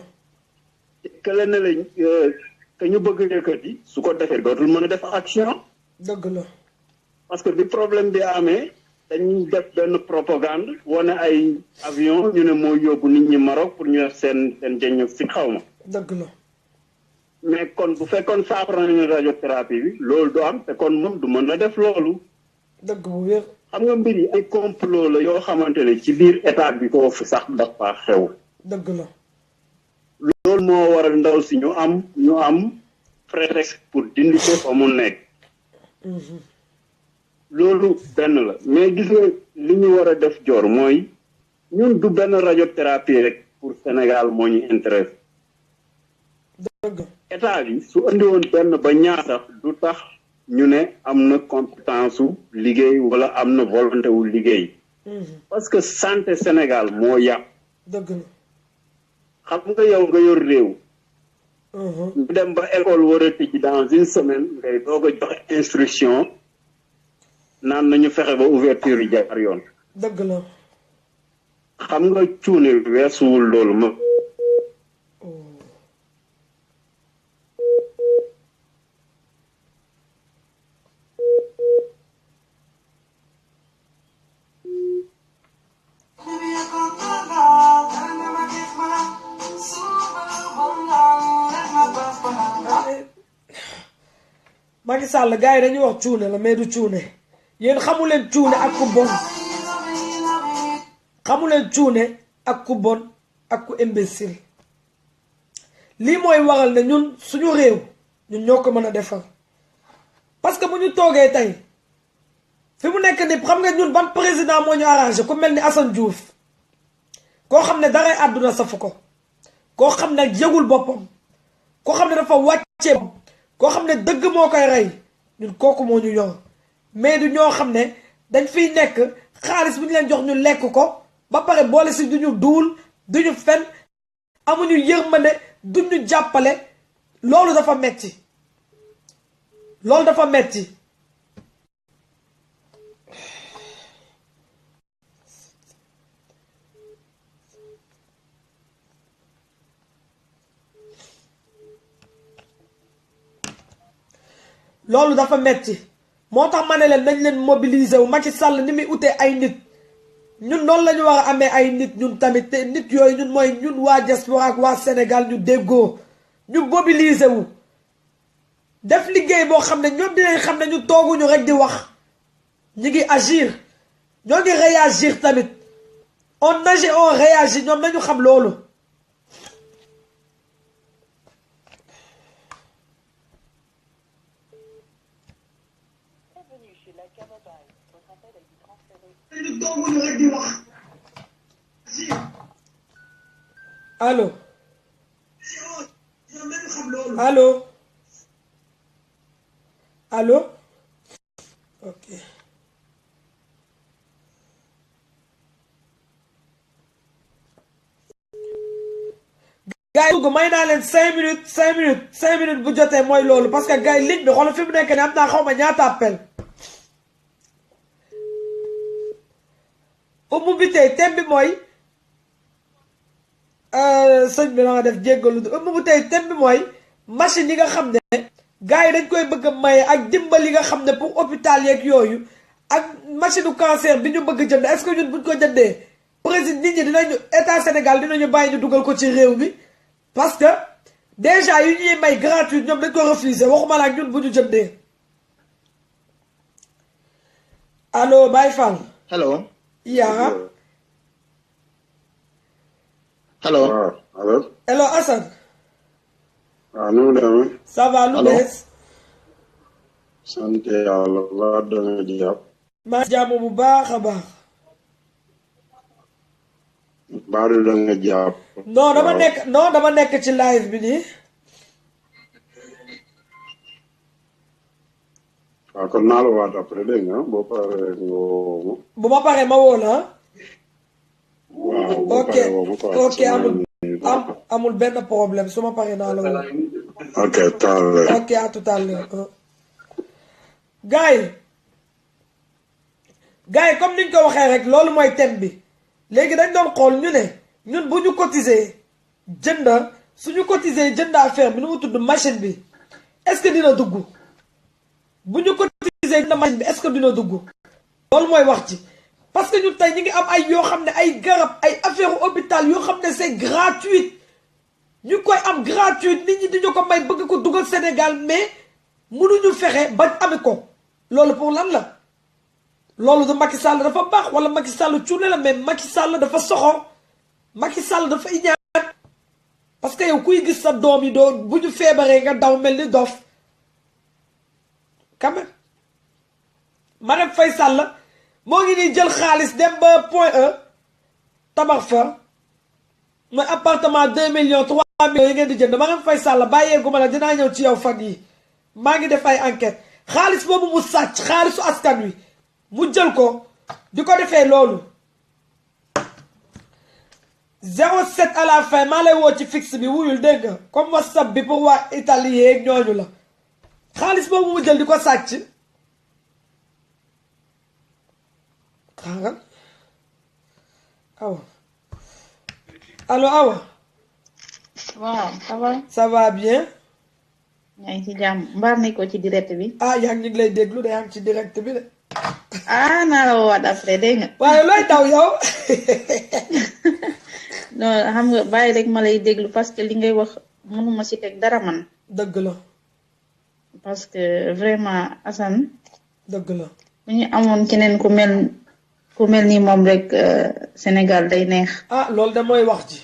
kële ne la que ñu bëgg yëkkati su ko defee dootul mën a def action dëgg la parce que bi problème bi amee dañuy def benn propagande wane ay avion ñu ne moo yóbbu nit ñi Maroc pour ñu def seen diagnostic xaw ma dëgg la mais kon bu fekkoon saafara nañu radiothérapie bi loolu du am te kon moom du mën a def loolu dëgg bu wér xam nga mbir yi ay complot la yoo xamante ne ci biir état bi ko fi sax dafa xew dëgg la loolu moo waral ndaw si ñu am prétexte pour dindi ko fa mu nekk loolu benn la mais gis nga li ñu war a def joor mooy ñun du benn radiothérapie rek pour Sénégal moo ñu intéresse état bi su andi woon benn ba ñaar sax du tax ñu ne am na compétence su liggéey wala am na volonté wu liggéey parce que santé Sénégal moo yàq dëgg la xam nga yow nga yor réew ñu dem ba école war a tëj dans une semaine ngay doog a joxe instruction naan nañu fexe ba ouverture yi jaar yoon dëgg la xam nga cuune weesuwul loolu ma Macky Sall gars yi dañuy wax cuune la mais du cuune yéen xamu leen cuune ak ku bon xamu leen cuune ak ku bon ak ku imbécile lii mooy waral ne ñun suñu réew ñun ñoo ko mën a defar parce que bu ñu toogee tey fi mu nekk ni xam nga ñun ban président moo ñu arrangé ku mel ni Assane Diouf koo xam ne daray àdduna safu ko koo xam ne yëgul boppam koo xam ne dafa wàccee koo xam ne dëgg moo koy rey ñun kooku moo ñu ñor mais du ñoo xam ne dañ fiy nekk xaalis bu ñu leen jox ñu lekk ko ba pare boole si duñu duul duñu fen amuñu yërmande duñu jàppale loolu dafa metti loolu dafa metti loolu dafa metti moo tax ma ne leen nañ leen mobiliser wu Macky Sall ni muy utee ay nit ñun noonu la ñu war a amee ay nit ñun tamit te nit yooyu ñun mooy ñun waa diaspora ak waa Sénégal ñu déggoo ñu mobiliser wu def liggéey boo xam ne ñoom dinañ xam ne ñu tooguñu rek di wax ñu ngi agir ñoo ngi réagir tamit on agit on réagit ñoom nañu xam loolu allo allo allo ok gars yi dugg may naa leen 5 minutes bu jotee mooy loolu parce que gars yi ligne bi xoolal fi mu nekk ne am naa xaw ma ñaata appel umu bi tey thème bi mooy sëñ bi na nga def jéggalu umu bi tey thème bi mooy machine yi nga xam ne gars yi dañ koy bëgg a maye ak dimbal yi nga xam ne pour hôpital yeeg yooyu ak machine u cancer bi ñu bëgg jënd est-ce que ñun buñ ko jëndee président nit ñi dinañu état Sénégal dinañu bàyyi ñu dugal ko ci réew mi parce que déjà yu ñuy may gratuit ñoom dañ ko refuser waxuma la ak ñun bu ñu jëndee allo Baye Fall. Hello. Yeah. Hello. Hello. Hello Assane. nu mu demee. Ça va lu bees. sant yàlla ba danga jàpp. maa jàmm bu baax a baax. baadu danga jàpp. non dama nekk ci live bi nii. waaw kon naa la waat après dégg nga boo paree nga woo ma. bu ma paree ma woo la waaw boo ok paree woo ma quoi. ok amul benn problème su ma paree naa la woo. ok tout à l'heure. ok à tout à l'heure. gars yi comme ni ñu ko waxee rek loolu mooy thème bi léegi dañ doon xool ñu ne ñun bu ñu cotiser jënd suñu cotiser jënd affaire bi nu mu tudd machine bi est-ce que dina dugg bu ñu cotiser jënd machine bi est-ce que dina dugg loolu mooy wax ci parce que ñun tey ñu ngi am ay yoo xam ne ay garab ay affaire hôpital yoo xam ne c'est gratuit ñu koy am gratuit nit ñi diñu ko may bëgg ko dugal Sénégal mais mënuñu fexe ba ami ko loolu pour lan la loolu de Macky Sall dafa baax wala Macky Sall cuune la mais Macky Sall dafa soxor Macky Sall dafa iñaan parce que yow kuy gis sa doom yi doo bu ñu feebaree nga daw mel ni dof quand même Marème Faye Sall moo ngi nii jël xaalis dem ba Point E tabax fa mooy appartement 2 millions 3 millions yi ngeen di jënd Marème Faye Sall bàyyeegu ma la dinaa ñëw ci yow fan yi maa ngi def ay enquête xaalis boobu mu sàcc xaalisu askan wi mu jël ko di ko defee loolu 07 à la fin maa lay woo ci fixe bi wuyul dégg nga comme WhatsApp bi pour waa Italie yeeg ñooñu la xaalis boobu mu jël di ko sàcc xaaral awa allo awa. waaw ça va. ça va bien. yaa ngi ci jàmm mbaar nañ ko ci direct bi. ah yaa ngi lay déglu de yaa ngi ci direct bi de. ah naa la woowaat après dégg nga. waaye looy daw yow. non xam nga bàyyi rek ma lay déglu parce que li ngay wax mënuma ci teg dara man. dëgg la. parce que vraiment Assane. dëgg la. bu ñu amoon keneen ku mel ni moom rek Sénégal day neex. ah loolu de mooy wax ji.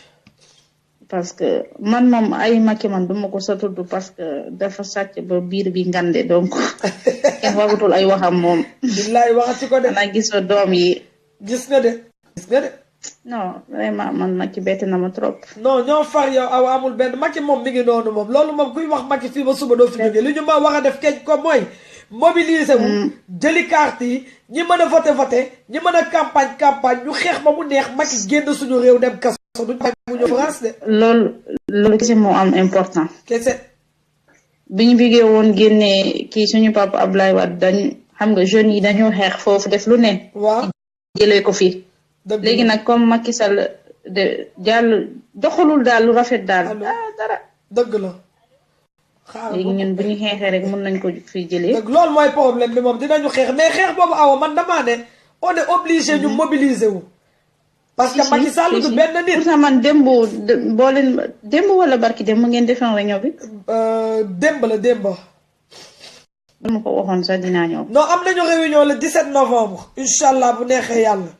parce que man moom ay Macky man duma ko sa tudd parce que dafa sàcc ba biir bi ngande donc kenn waxatul ay waxam moom. billaay waxati ko de. xanaa gisoo doom yi. gis nga de. non vraiment man Macky bett na ma trop. non ñoo far yow aw amul benn Macky moom mi ngi noonu moom loolu moom kuy wax Macky fii ba suba doo fi jógee li ñu ma war a def keñ ko mooy mobiliser wu. jëli carte yi ñi mën a voté ñi mën a campagne ñu xeex ba mu neex Macky génn suñu réew dem kaso duñ bañ mu ñëw France de. loolu kese moo am important. kese. bi ñu bëggee woon génnee kii suñu papa Abdoulaye Wade dañ xam nga jeunes yi dañoo xeex foofu def lu ne. waaw jëlee ko fii. léegi nag comme Macky Sall de jàll doxalul daal lu rafet daal. dara. dëgg la. léegi ñun bu ñu xeexee rek mën nañ ko fii jëlee. dëgg loolu mooy problème bi moom dinañu xeex mais xeex boobu awa man damaa ne on est obligé ñu mobiliser wu. parce que Macky Sall du benn nit. pourtant man démb wala barki démb mu ngeen defee réunion bi. démb la démb. dama ko waxoon sax dinaa ñëw. non am nañu réunion le 17 novembre. incha allah bu neexee yàlla.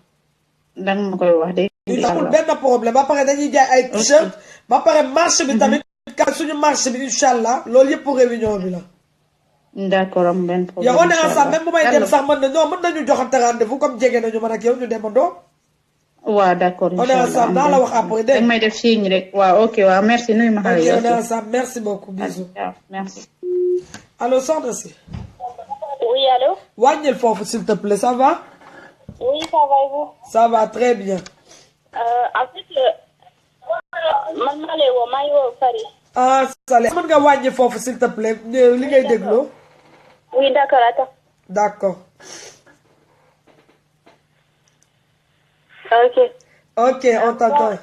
danga ma koy wax de. amul benn problème ba pare dañuy jaay ay t-shirt ba pare marché bi tamit. suñu marché bi incha allah loolu yëpp pour réunion bi la. d'accord am benn problème. yow on est ensemble même bu may dem sax mën nañu joxante rendez-vous comme jege nañu man ak yow ñu demandoo. waaw d'accord on est ensemble naa la wax après dégg nga may def signe rek. waaw ok waaw merci nuyu ma xale yi. ok on est ensemble merci beaucoup bisous. merci. allo soxna si. oui allô. wàññil foofu s'il te plaît ça va. oui ça va et vous. ça va très bien. en fait man maa lay woo maa ngi woo Paris. ah Salé mën nga wàññi foofu s'il te plaît li ngay dégloo. oui d'accord attends. d'accord. ok. ok on t'entend.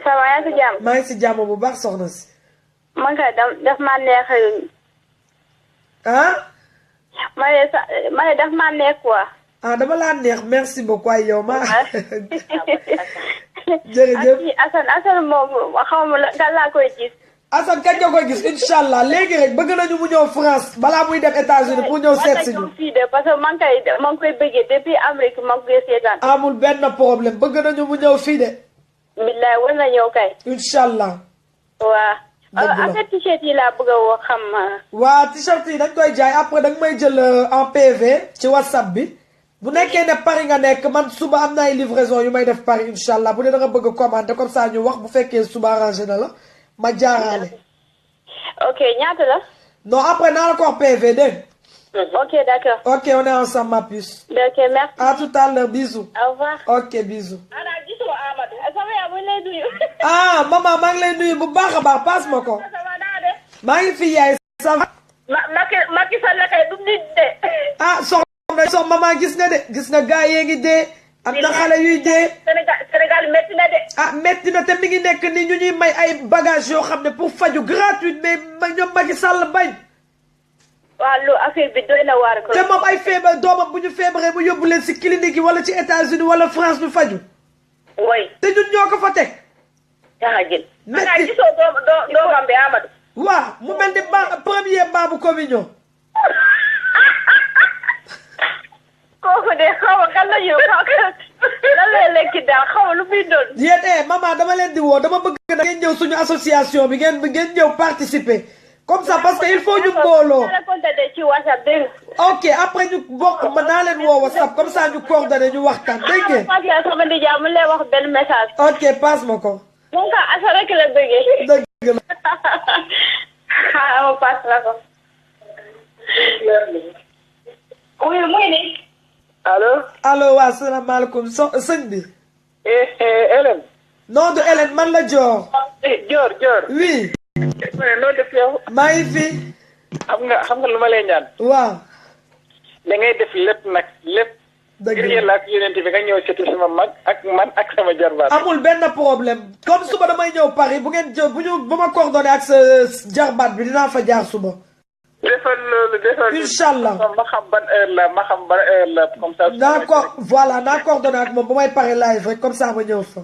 ça va yaa ngi si jàmm. maa ngi si jàmm bu baax soxna si. man kay daf maa neex. ah. ma ne daf maa neex quoi. ah dama laa neex merci beaucoup ay yow ma. jërëjëf Assane moom xaw ma lan laa koy gis. Assane kañ nga koy gis incha allah léegi rek bëgg nañu mu ñëw France balaa muy dem États-Unis pour ñëw seet si ñu. fii de parce que man ngi koy bëggee depuis Amérique maa ngi koy seetaan. amul benn problème bëgg nañu mu ñëw fii de. billaay war na ñëw kay. incha allah. waa affaire t-shirt yi laa bëgg a woo xam. waa t-shirt yi dañ koy jaay après danga may jël en PV ci WhatsApp bi. bu nekkee ne Paris nga nekk man suba am na ay livraison yu may def Paris incha allah bu dee da nga bëgg a commander comme ça ñu wax bu fekkee suba arrangé na la ma jaaraale. ok ñaata la. non après naa la ko wax PV dégg Ok, d'accord. Ok, on est ensemble, ma puce. Ok, merci. À tout à l'heure, bisous. Au revoir. Ok, bisous. Ana gisoo Amadou. Sama yaa bu lay nuyu. Ah, maman, maa ngi lay nuyu bu baax a baax passe ma ko. maa ngi fi yaay ça va. Macky Sall kay du nit de. Ah, soxna maman gis nga de gis nga gars yee ngi dee. am na xale yuy dee. Sénégal métti na de. Ah, métti na te mi ngi nekk ni ñu ñuy may ay bagages yoo xam ne pour faju gratuit mais ñoom Macky Sall bañ. waaw lu affaire bi doy na waar ko. te moom ay feebar doomam bu ñu feebaree mu yóbbu leen si clinique yi wala ci États-Unis wala France ñu faju. oui. te ñun ñoo ko fa teg. yaa jël. métti gisoo doomam bi Amadou. waaw mu mel ni premier baabu communion. kooku de xaw ma kan la ñu lan lay lekki daal xaw ma lu muy doon. yéen maman dama leen di woo dama bëgg na ngeen ñëw suñu association bi ngeen ñëw participer. comme ça parce que il faut ñu booloo. ci WhatsApp dégg nga. ok après ñu bokk ma naa leen woo WhatsApp comme ça ñu coordonné ñu waxtaan dégg ngeen. sama nijaay mu lay wax benn message. ok passe ma ko. donc asa rek la bëggee. dëgg la. ma passe la ko. oui muy ni. allo. allo waa salaamaaleykum sëñ bi. Hélène. non du Hélène man la Dior. Dior. oui. noo def yow. maa ngi fi. xam nga lu ma lay ñaan. waaw. da ngay def lépp nag lépp. dëgg la ngir yàlla ak yonent bi nga ñëw seeti sama mag ak man ak sama jarbaat. amul benn problème comme suba damay ñëw Paris bu ngeen bu ma coordonné ak sa jarbaat bi dinaa fa jaar suba. defal loolu. incha allah ma xam ban heure la comme ça. naa coordonné ak moom bu may pare live rek comme ça ma ñëw fa.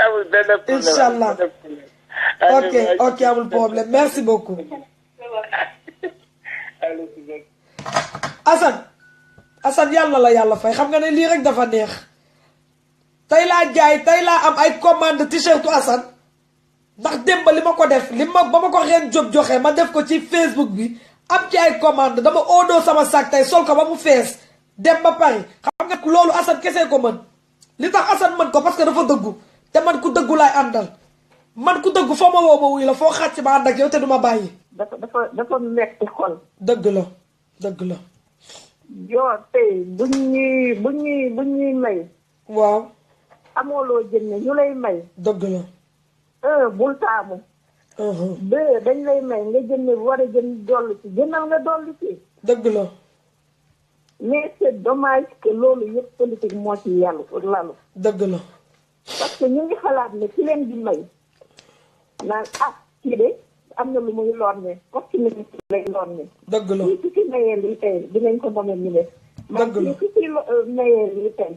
amul benn problème incha allah. ok amul problème merci beaucoup. Assane yàlla la yàlla fay xam nga ne lii rek dafa neex. tey laa am ay commande t-shirtu Assane ndax démb li ma ko def ba ma ko ren joxe ma def ko ci Facebook bi am ci ay commande dama oodoo sama sac tey sol ko ba mu fees dem ba Paris xam nga loolu Assane kese ko mën li tax Assane mën ko parce que dafa dëggu te man ku dëggu laay àndal. man ku dëgg foo ma woo ma wuy la foo xàcc ma ànd ak yow te duma bàyyi. dafa metti xol. dëgg la. yoo tey buñ ñuy may. waaw. amoo loo jënd ñu lay may. dëgg la. bul taamu. deux dañ lay may nga jënd war a jënd dolli ci jëndal nga dolli ci. dëgg la. mais c'est dommage que loolu yëpp politique moo ci lalu. dëgg la. parce que ñu ngi xalaat ne ci leen di may. naan kii de am na lu muy lor ne parce que ministre lay lor ne. dëgg la kii ci mayee lii tey dinañ ko moomee ministre. dëgg la kii ci mayee lii tey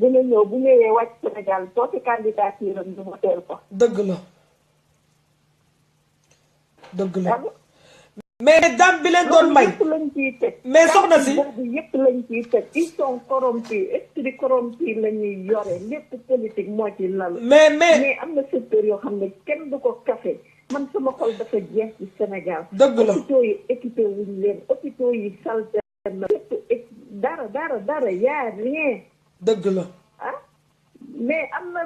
dina ñëw bu ñëwee wàcc Sénégal tooke candidature am ñu woteel ko. dëgg la. mais dame bi leen doon may lañ ciy teg. mais soxna si yëpp lañ ciy teg ils sont corrompus esprit corrompu la ñuy yore lépp politique moo ci lal. mais am na secteur yoo xam ne kenn du ko café man sama xol dafa jeex ci Sénégal. dëgg la hôpitaux yi équipé wuñ leen hôpitaux yi salte na lépp dara yaa rien. dëgg la. mais am na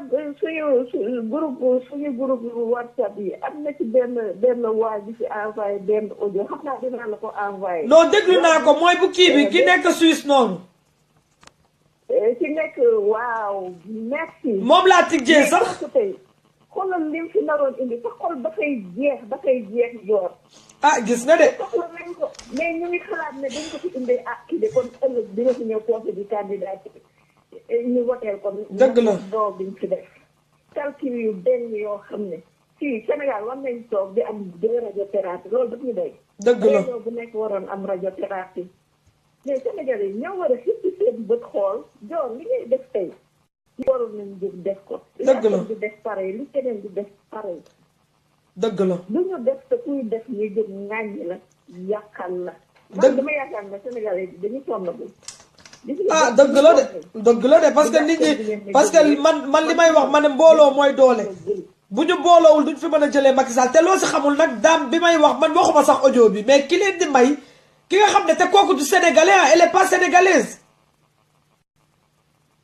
suñu groupe WhatsApp yi am na ci benn waa bi ci envoyé benn audio xam naa dinaa la ko envoyé. non déglu naa ko mooy bu kii bi ki nekk Suisse noonu. ci nekk waaw merci. moom laa tijjee sax. tey xoolal lim fi naroon indi sa xol dafay jeex joor. gis na de. soxla nañ ko mais ñu ngi xalaat ne dañ ko fi indee kii de kon ëllëg dina fi ñëw posé di candidat ñu woteel ko. dëgg la doo biñ fi def. calcul yu benn yoo xam ne fii Sénégal war nañ toog di am deux radiothérapie loolu daf ñu doy. dëgg la bu nekk waroon am radiothérapie mais Sénégal yi ñoo war a xippi seen bët xool joor li ngay def tey waroon nañ jóg def ko. dëgg la di def pareil li keneen di def pareil. dëgg la lu ñu def te kuy def ñuy jóg ŋàññi la yàqal la. man dama yaakaar ne Sénégal yi dañu sonnagul. dëgg la de parce que nit ñi parce que man li may wax ma ne mbooloo mooy doole bu ñu booloowul duñ fi mën a jëlee Macky Sall te loo si xamul nag daam bi may wax man waxuma sax audio bi mais ki leen di may ki nga xam ne te kooku du sénégalais elle est pas sénégalaise.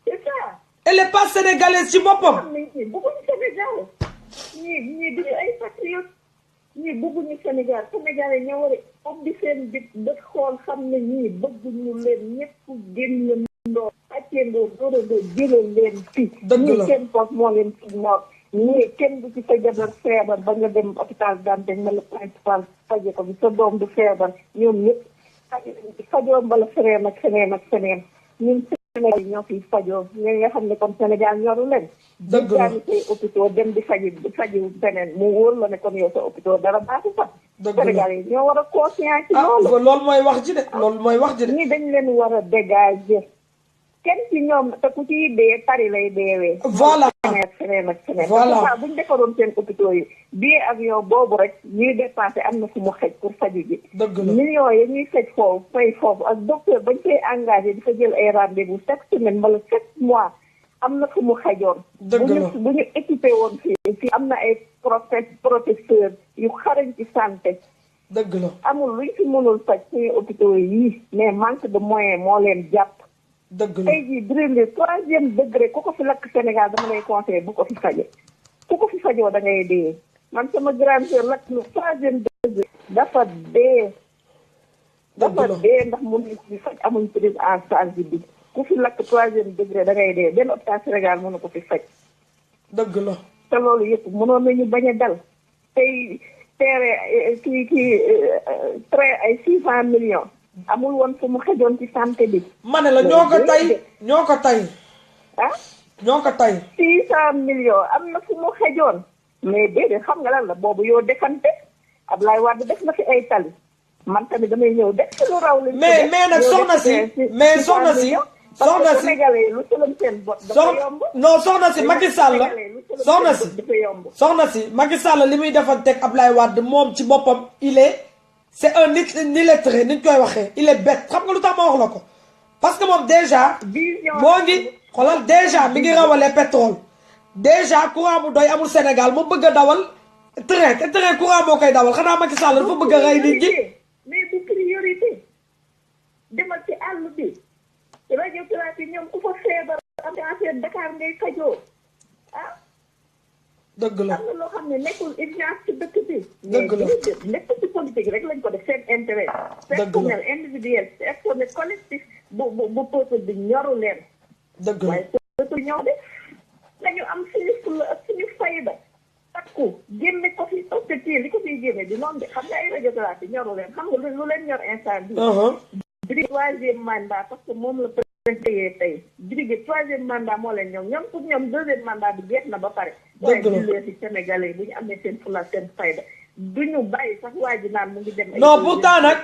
c'est ça. elle est pas sénégalaise ci boppam. ñii di ay patriote ñii bëgguñu Sénégal Sénégalais ñoo war a ubbi seen bit ba xool xam ne ñii bëgguñu leen ñëpp génn ndoo xàcceendoo dóorandoo jëlee leen fi ñii kenn foofu moo leen fi noor ñii kenn du ci sa jabar feebar ba nga dem hôpital Dantec na la principal faje ko bi sa doom du feebar ñoom ñëpp fajoo mbala feneen ak feneen ak feneen ñun Sénégal yi ñoo fiy fajoo ñi nga xam ne comme Sénégal ñoru leen dëgg la say hôpitaux dem di faji feneen mu wóor la ne kon yow sa hôpitaux dara baaxu fa Sénégal yi ñoo war a conscient ci loolu loolu mooy wax ji de loolu mooy wax ji de ñii dañ leen war a dégager kenn ci ñoom te ku ciy dee Paris lay deewee voilà feneen ak feneen voilà buñ defaroon seen hôpitaux yi bii avion boobu rek ñuy dépassé am na fu mu xej pour faju ji millions yi ñuy faj foofu fay foofu ak docteur bañ koy engagé di fa jël ay rendez-vous chaque semaine wala chaque mois am na fu mu xajoon bu ñu équipé woon fii am na ay professeur yu xarañ ci santé dëgg la amul luñ fi mënul faj suñu hôpitaux yi mais manque de moyen moo leen jàpp dëgg la tey jii brûlure 3e degré ku ko fi lakk Sénégal dama lay conseillé bu ko fi faje ku ko fi fajoo da ngay dee man sama grande sœur lakk na 3e degré dafa dee ndax mënuñu ko fi faj amuñ prise en charge bi ku fi lakk 3e degré da ngay dee benn hôpital Sénégal mënu ko fi faj dëgg la te loolu yëpp mënoon nañu bañ a dal tey teere trait ay 600 millions amul woon fu mu xejoon ci santé bi. ma ne la ñoo ko tey ñoo ko tey. ah. ñoo ko tey. 600 millions am na fu mu xejoon. mais déedéet xam nga lan la boobu yoo defante Ablaye Wade def na fi ay tali man tamit damay ñëw def ci lu raw. mais nag soxna si Sénégalais lu tëlam seen bot dafa yomb. non soxna si Macky Sall la soxna si Macky Sall li muy defanteeg Ablaye Wade moom ci boppam c'est un illettré ni ñu koy waxee il est bête xam nga lu tax ma wax la ko parce que moom déjà moo ngi xoolal déjà mi ngi rawalee pétrole déjà courant bu doy amul Sénégal mu bëgg a dawal train te train courant moo koy dawal xanaa Macky Sall dafa bëgg a rey nit ñi. mais bu priorité demal ci àll bi radiothérapie ñoom ku fa feebar am cancer Dakar ngay fajoo ah. dëgg la am na loo xam ne nekkul urgence ci dëkk bi. dëgg la nekk ci politique rek lañ ko def seen intérêt. personnel individuel personnel collectif bu peuple bi ñoru leen. dëgg la waaye peuple ñoo de nañu am suñu fulla ak suñu fayda takku génne ko fi parce que li ko fiy génne di noonu de xam nga ay radiothérapie ñoru leen xam nga lu leen ñor instant bi 3e mandat parce que moom la président tey dirigé 3e mandat moo leen ñoom pour ñoom 2e mandat bi jeex na ba pare. waaye jullee si Sénégalais bu ñu amee seen fula seen fayda duñu bàyyi sax waa ji naan mu ngi dem. non pourtant nag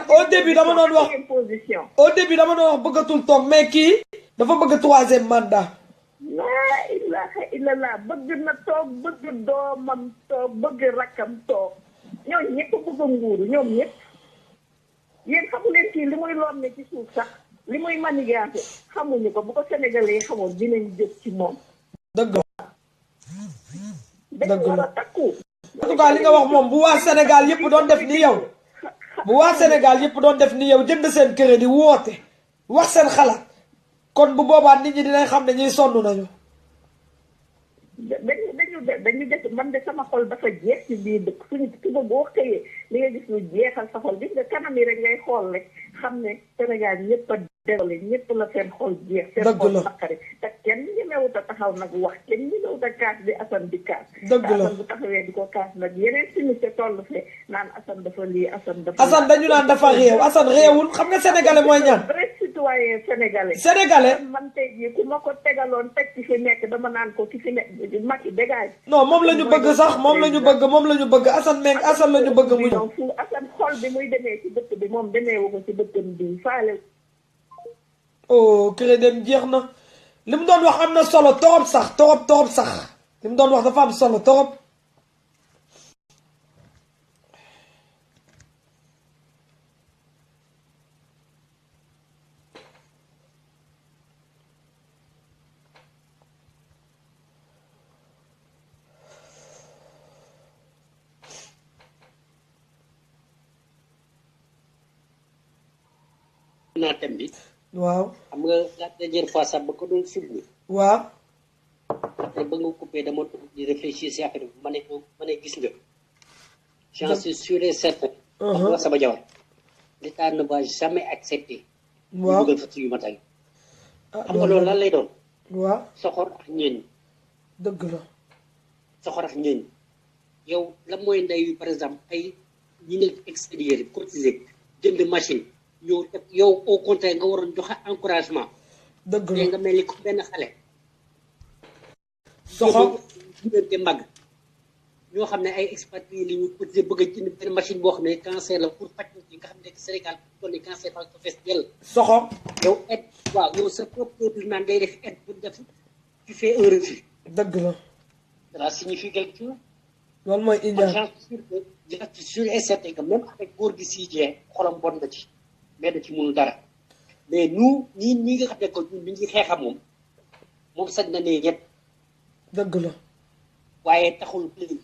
au début dama doon wax au début dama doon wax bëggatul toog mais kii dafa bëgg 3e mandat. laa ilaha illallah bëgg na toog bëgg doomam toog bëgg rakkam toog ñooñu ñëpp bëgg nguuru ñoom ñëpp yéen xamu leen kii li muy loom ne ci suuf sax li muy manigancé xamuñu ko bu ko Sénégalais yi xamoon dinañ jëf ci moom. dëgg la dëgg la takku. en tout cas li nga wax moom bu waa Sénégal yëpp doon def ni yow bu waa Sénégal yëpp doon def ni yow jënd seen crédit woote wax seen xalaat kon bu boobaa nit ñi dinañ xam ne ñuy sonn nañu. dañu def man de sama xol dafa jeex ci biir dëkk suba boo xëyee li nga gis lu jeexal sa xol gis nga kanam yi rek ngay xool rek xam ne Sénégal ñëpp a déwle ñëpp la seen xol jeex. seen xol naqari te kenn ñemewut a taxaw nag wax kenn ñemewut a kaas di Assane di kaas. dëgg la Assane bu taxawee di ko kaas nag yeneen suñu te toll fee naan Assane dafa lii Assane dafa. Assane dañu naan dafa réew Assane réewul xam nga sénégalais mooy ñaan. vrai citoyen sénégalais. sénégalais man tey jii ku ma ko tegaloon teg ci fi nekk dama naan ko ki fi nekk Macky dégage. non moom la ñu bëgg sax moom la ñu bëgg Assane meeg Assane la ñu bëgg mu ñëw. Assane xol bi muy demee ci dëkk bi moom demee wu ko ci dëkkam bi faale. oh crédit jeex na li mu doon wax am na solo torop sax torop sax li mu doon wax dafa am solo torop. naa thème bi. waaw xam nga la dernière fois sax ba ko doon filmé. waaw. après ba nga coupé dama toog di réfléchir si affaire bi ma ne gis nga j'en suis sûr et certain. xam nga sama jawar l'État ne va jamais accepter. waaw dugal fa ci yu ma tey. xam nga loolu lan lay doon. waaw soxor ak ñeen. dëgg la. soxor ak ñeen yow la mooy ndey par exemple ay ñi nekk extérieur yi cotiser jënd machine yow yow au contraire nga waroon joxe encouragement. dëgg la nga mel ni comme benn xale. soxor diggante mbagg ñoo xam ne ay expatriés li ñu cotiser bëgg a jënd benn machine boo xam ne cancer la pour faj yi nga xam ne Sénégal toll ni cancer fa ko fees jël. soxor yow aide waaw yow sa propre peuple naan day def aide pour def tu fais un refus. dëgg la. cela signifie quelque chose. loolu mooy indi. je suis sûr et certain que même avec góor gi si jee xolam bon na ci mais da ci mënul dara mais nous ñi nga xam ne ko ñun ñu ngi xeexam moom sañ na ne ñëpp. dëgg la. waaye taxul play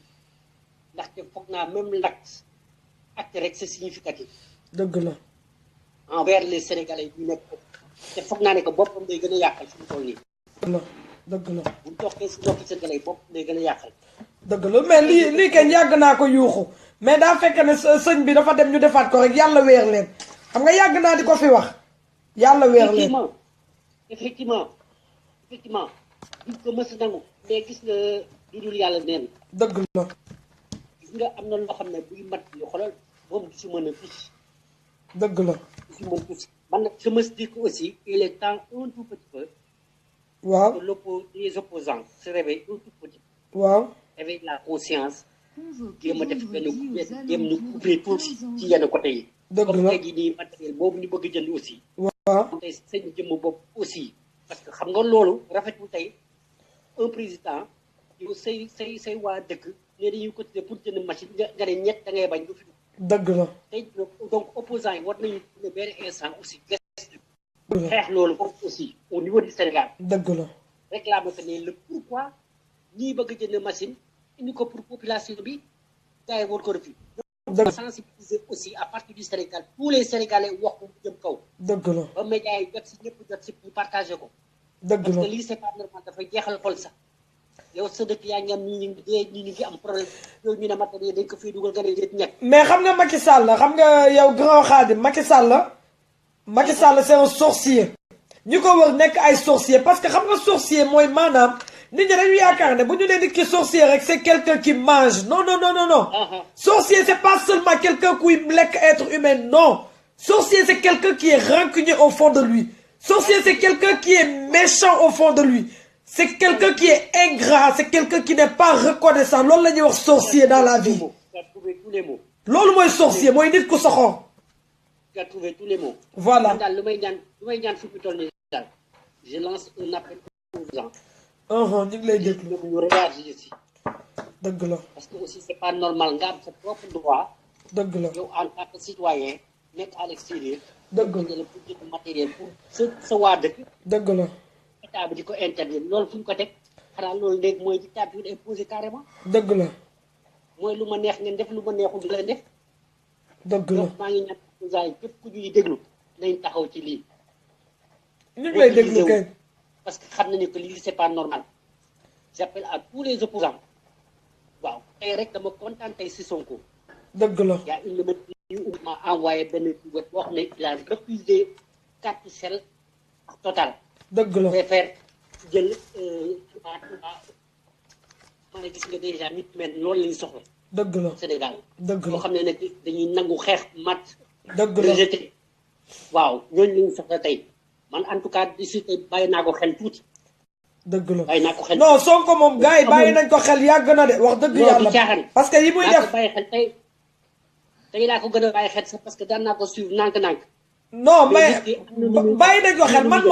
ndaxte foog naa même acte rek c'est significatif. dëgg la. envers les Sénégalais yu nekk te foog naa ne que boppam day gën a yàqal fi mu toll nii. dëgg la. bu ñu toogee si noppi Sénégalais boppam day gën a yàqal. dëgg la mais lii kenn yàgg naa ko yuuxu mais daa fekk ne sëñ bi dafa dem ñu defaat ko rek yàlla weer leen xam nga yàgg naa di ko fi wax yàlla weer leen. effectivement duñ ko mës a nangu mais gis nga dudul yàlla neen. dëgg la. gis nga am na loo xam ne buy mat yu xoolal moom du si mën a tuuti. dëgg la. du si mën tuuti man nag je me dis que aussi il est temps un tout petit peu. waaw que les opposants se réveillent un tout petit peu. waaw. avec la conscience. jéem a def benn jéem ñu coupé tuuti ci yenn côté yi. dëgg la comme léegi nii matériel boobu ñu bëgg jënd aussi. waaw tey seen jëmm bopp aussi. parce que xam nga loolu rafetul tey un président yow say waa dëkk ne dañuy cotiser pour jënd machine nga ne ñett da ngay bañ du fi. dëgg la. tey donc opposants yi war nañu ne benn instant aussi gëstu. xeex loolu foofu aussi au niveau du Sénégal. dëgg la. réclamer que ne le pourquoi ñii bëgg jënd machine indi ko pour population bi gars yi war ko refu. donc sensibiliser aussi à partir du Sénégal tous les Sénégalais wax ko jëm kaw. dëgg la. ba médias yi jot si ñëpp jot si pour partager ko. dëgg la parce que lii c'est pas normal dafay jeexal xol sax yow sa dëkk yaa ngi am ñi ngi dee ñi ngi am problème yow ñu ne matériel dañ ko fiy dugal nga ne déet ñett. mais xam nga Macky Sall xam nga yow grand Khadim Macky Sall c'est un sorcier. ñi ko wër nekk ay sorcier parce que xam nga sorcier mooy maanaam nit ñi dañu yaakaar ne bu ñu nee nit ki sorcier rek c'est quelqu'un qui mange non. sorcier c'est pas seulement quelqu'un qui lekk être humain non. sorcier c'est quelqu'un qui est rancunier au fond de lui. sorcier c'est quelqu'un qui est méchant au fond de lui. c'est quelqu'un qui est ingrat c'est quelqu'un qui n'est pas reconnaissant loolu la ñuy wax sorcier dans la vie. tu as trouvé tous les mots. loolu mooy sorcier mooy nit ku soxor. tu as trouvé tous les mots. voilà daal lu may ñaan fi mu toll nii daal je lance un appel aux gens. ñu ngi lay déglu. ñu réagir si. dëgg la. parce que aussi c'est pas normal nga am sa propre droit. dëgg la yow en tant que citoyen nekk à l'extérieur. dëgg la pour jënd matériel pour sa waa dëkk. dëgg la. état bi di ko interdire loolu fu ñu ko teg xanaa loolu léegi mooy dictature imposé carrément. dëgg la. mooy lu ma neex ngeen def lu ma neexul di leen def. dëgg la donc maa ngi ñaan opposants yi képp ku ñuy déglu nañ taxaw ci lii. ñu ngi lay déglu kay. parce que xam nañu que lii c'est pas normal. j'appelle à tous les opposants waaw tey rek dama kontaan tey si Sonko. dëgg la. y a une minute yu ma envoyé benn web boo xam ne il a refusé carte Shell Total. dëgg la. préfère jël ma ne gis nga déjà nit men loolu lañu soxla. dëgg la Sénégal. dëgg la boo xam ne nag dañuy nangu xeex mat. dëgg la rejeté waaw ñooñu lañu soxla tey man en tout cas d'ici tey bàyyi naa ko xel tuuti. dëgg la bàyyi naa ko xel non Sonko moom gars yi bàyyi nañ ko xel yàgg na de wax dëgg yàlla parce que yi muy def bàyyi xel tey laa ko gën a bàyyi xel sax parce que daan naa ko suivre nànk-nànk. non mais bàyyi nañ ko xel man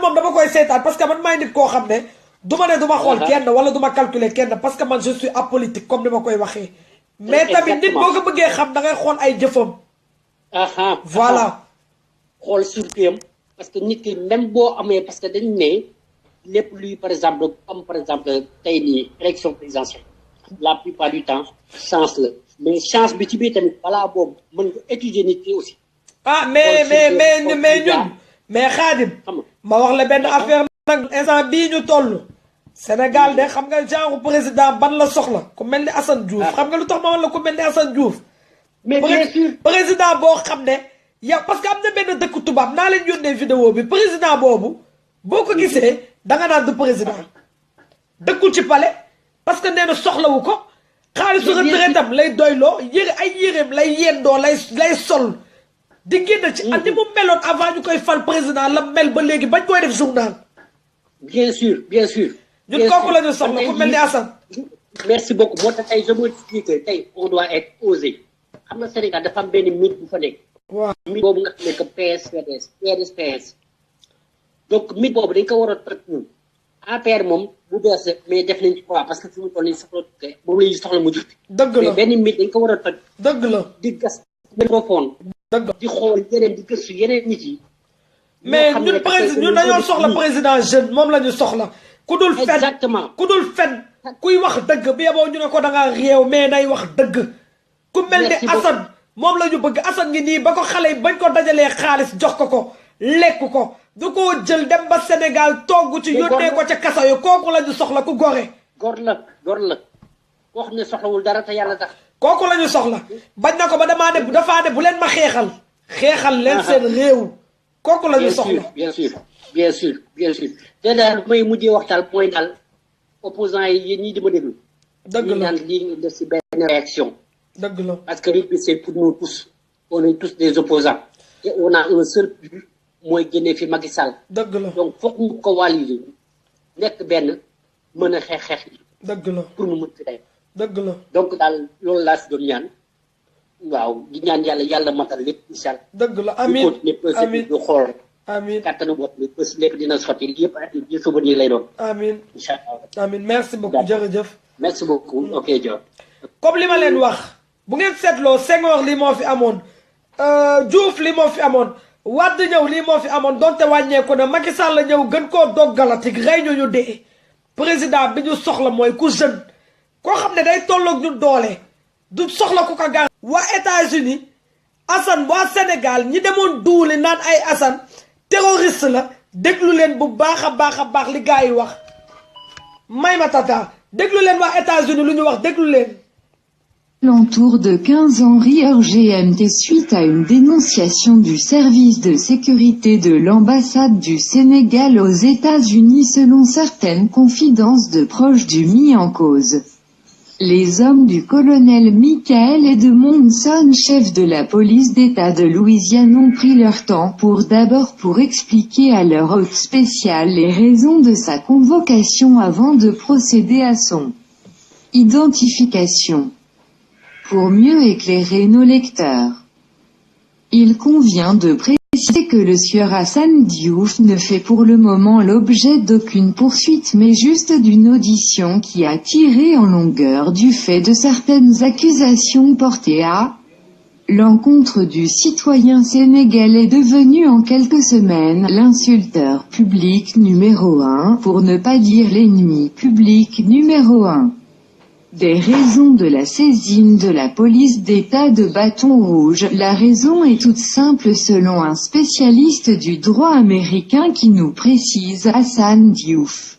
moom dama koy seetaan parce que man maay nit koo xam ne du ma ne du ma xool kenn wala du ma calculer kenn parce que man je suis apolitique comme ni ma koy waxee mais tamit nit boo ko bëggee xam da ngay xool ay jëfam voilà xool surtout parce que nit ki même boo amee parce que dañ ne lépp luy par exemple comme par exemple tey nii élection présidentielle la plupart du temps chance la mais chance bi ci biir tamit balaa boobu mën nga étudier nit ki aussi. mais ñun mais Khadim ma wax la benn affaire nag instant bii ñu toll Sénégal de xam nga genre président ban la soxla ku mel ni Assane Diouf xam nga lu tax ma woon la ku mel ni Assane Diouf. mais bien sûr président boo xam ne yow parce que am na benn dëkk tubaab naa leen yónnee vidéo bi président boobu boo ko gisee danga naan du président dëkkul ci palais parce que nee na soxlawu ko xaalisu retraitam lay doyloo ay yéreem lay yendoo lay sol di génn ci at ni mu meloon avant ñu koy fal président la mel ba léegi bañ koy def journal. bien sûr bien sûr. ñun kooku la ñu soxla ku mel ni Assane. merci beaucoup moo tax tey je me dis que tey on doit être osé xam nga Sénégal dafa am benn mythe bu fa nekk. waaw mythe boobu nga xam ne que PS donc mythe boobu dañ ko war a toj ñun APR moom bu bees mais def nañ ci quoi parce que fi mu toll nii soxla moom la ñuy soxla mu jot. dëgg la mais benn mythe dañ ko war a toj. dëgg la di gas microphone. dëgg di xool yeneen di gëstu yeneen nit yi. mais ñun président ñun dañoo soxla président jeune moom la ñu soxla. ku dul fen exactement ku dul fen kuy wax dëgg bi yeboo ñu ne ko da ngaa réew mais day wax dëgg. ku mel ni Assane moom la ñu bëgg Assane ngi nii ba ko xale yi bañ ko dajalee xaalis jox ko lekk ko du ko jël dem ba Sénégal togg ci yónnee ko ca kaso yi kooku la ñu soxla ku gore. gor la koo xam ne soxlawul dara te yàlla tax. kooku la ñu soxla bañ na ko ba dafaa ne bu leen ma xeexal leen seen réew. kooku la ñu soxla bien sûr te daal may mujjee waxtaan mooy daal opposants yi yéen ñii di ma déglu. dëgg la ñu naan lii nga def si benn réaction. dëgg la parce que lutte bi c'est pour nous tous on est tous des opposants et on a un seul but mooy génne fi Macky Sall. dëgg la donc foog mu coaliser nekk benn mën a xeex yi. dëgg la pour mu mën fi day. dëgg la donc daal loolu laa si doon ñaan waaw di ñaan yàlla matal lépp incha allah. dëgg la amiin amiin du xool. amiin kattanu bopp bi bés lépp dina sotti yëpp ay souvenir lay doon. amiin incha allah amiin merci beaucoup jërëjëf. merci beaucoup ok Diop. comme li ma leen wax bu ngeen seetloo Senghor lii moo fi amoon Diouf lii moo fi amoon Wade ñëw lii moo fi amoon donte wàññeeku na Macky Sall la ñëw gën koo doggalati rey ñu dee président bi ñu soxla mooy ku jeune koo xam ne day tolloog ñu doole du soxla ku ko gar waa États-Unis Assane waa Sénégal ñi demoon duuli naan ay Assane terroriste la déglu leen bu baax a baax li gars yi wax may ma tata déglu leen waa États-Unis lu ñu wax déglu leen. L'entour de 15 Henri GMT suite à une dénonciation du service de sécurité de l'ambassade du Sénégal aux États-Unis selon certaines confidences de proches du mis en cause. Les hommes du colonel Michael Edmondson, chef de la police d'État de Louisiane, ont pris leur temps pour expliquer à leur hôte spécial les raisons de sa convocation avant de procéder à son identification. Pour mieux éclairer nos lecteurs, il convient de préciser que le sieur Assane Diouf ne fait pour le moment l'objet d'aucune poursuite mais juste d'une audition qui a tiré en longueur du fait de certaines accusations portées à l'encontre du citoyen sénégalais devenu en quelques semaines l'insulteur public numéro 1, pour ne pas dire l'ennemi public numéro 1. Des raisons de la saisine de la police d'État de Bâton Rouge. La raison est toute simple selon un spécialiste du droit américain qui nous précise Assane Diouf.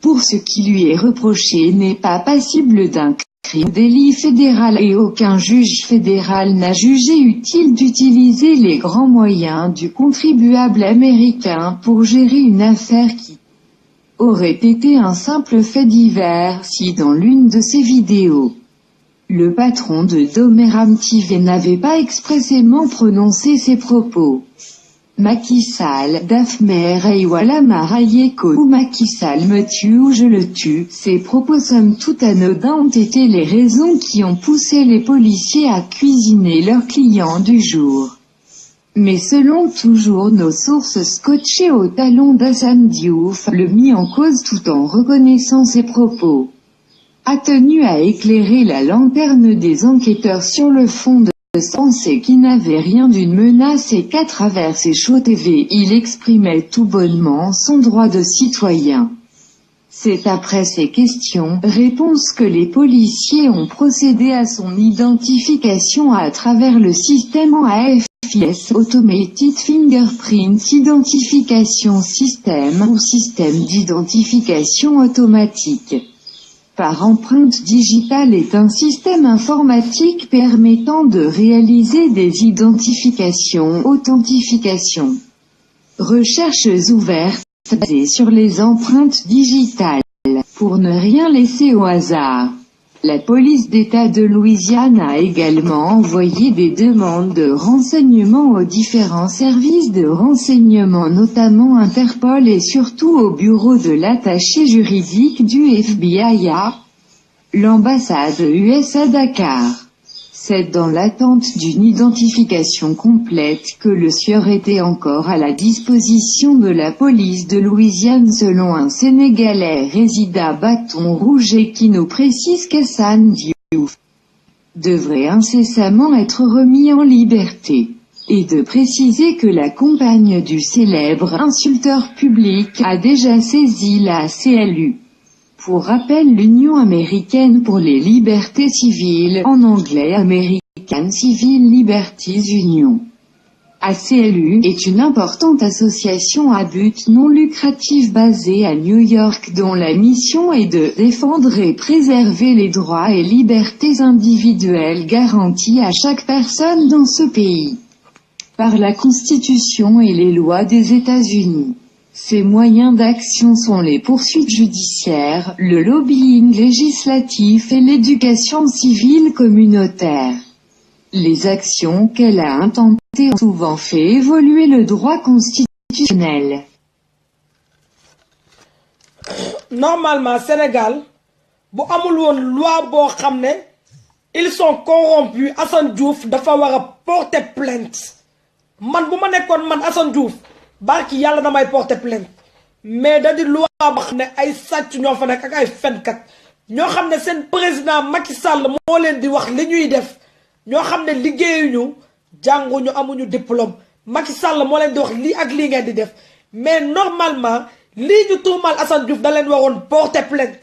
Pour ce qui lui est reproché n'est pas passible d'un crime ou délit fédéral et aucun juge fédéral n'a jugé utile d'utiliser les grands moyens du contribuable américain pour gérer une affaire qui aurait été un simple fait divers si dans l'une de ses vidéos, le patron de Domeram TV n'avait pas expressément prononcé ces propos. Macky Sall, Dafmer Eyewala Marayeko ou Macky Sall me tue ou je le tue, ces propos somme toute anodins ont été les raisons qui ont poussé les policiers à cuisiner leurs clients du jour. Mais selon toujours nos sources scotchées au talon d'Assane Diouf, le mis en cause tout en reconnaissant ses propos, a tenu à éclairer la lanterne des enquêteurs sur le fond de pensée qui n'avait rien d'une menace et qu'à travers ses shows TV il exprimait tout bonnement son droit de citoyen. C'est après ces questions-réponses que les policiers ont procédé à son identification à travers le système AFP AFIS Automated Fingerprint Identification System ou système d'identification automatique. Par empreinte digitale est un système informatique permettant de réaliser des identifications, authentification. Recherches ouvertes basées sur les empreintes digitales, pour ne rien laisser au hasard. La police d'État de Louisiane a également envoyé des demandes de renseignements aux différents services de renseignement, notamment Interpol et surtout au bureau de l'attaché juridique du FBI à l'ambassade US à Dakar. C'est dans l'attente d'une identification complète que le sieur était encore à la disposition de la police de Louisiane, selon un Sénégalais résident à Bâton Rouge et qui nous précise qu'Hassan Diouf devrait incessamment être remis en liberté. Et de préciser que la compagne du célèbre insulteur public a déjà saisi la CLU. Pour rappel, l'Union américaine pour les libertés civiles, en anglais American Civil Liberties Union, ACLU, est une importante association à but non lucratif basée à New York dont la mission est de défendre et préserver les droits et libertés individuelles garantis à chaque personne dans ce pays par la Constitution et les lois des États-Unis. Ses moyens d'action sont les poursuites judiciaires, le lobbying législatif et l'éducation civile communautaire. Les actions qu'elle a intentées ont souvent fait évoluer le droit constitutionnel. Normalement, Sénégal, bu amul woon loi boo xam ne ils sont corrompus, Assane Diouf dafa war a porter plainte. Man bu ma nekkoon man Assane Diouf barki yàlla damay porter plainte, mais da di loi ba xam ne ay sàcc ñoo fa nekk ak ay fenkat ñoo xam ne seen président Macky Sall moo leen di wax li ñuy def, ñoo xam ne liggéeyuñu jànguñu amuñu diplôme. Macky Sall moo leen di wax lii ak lii ngeen di def, mais normalement lii ñu tuumaal Assane Diouf da leen waroon porter plainte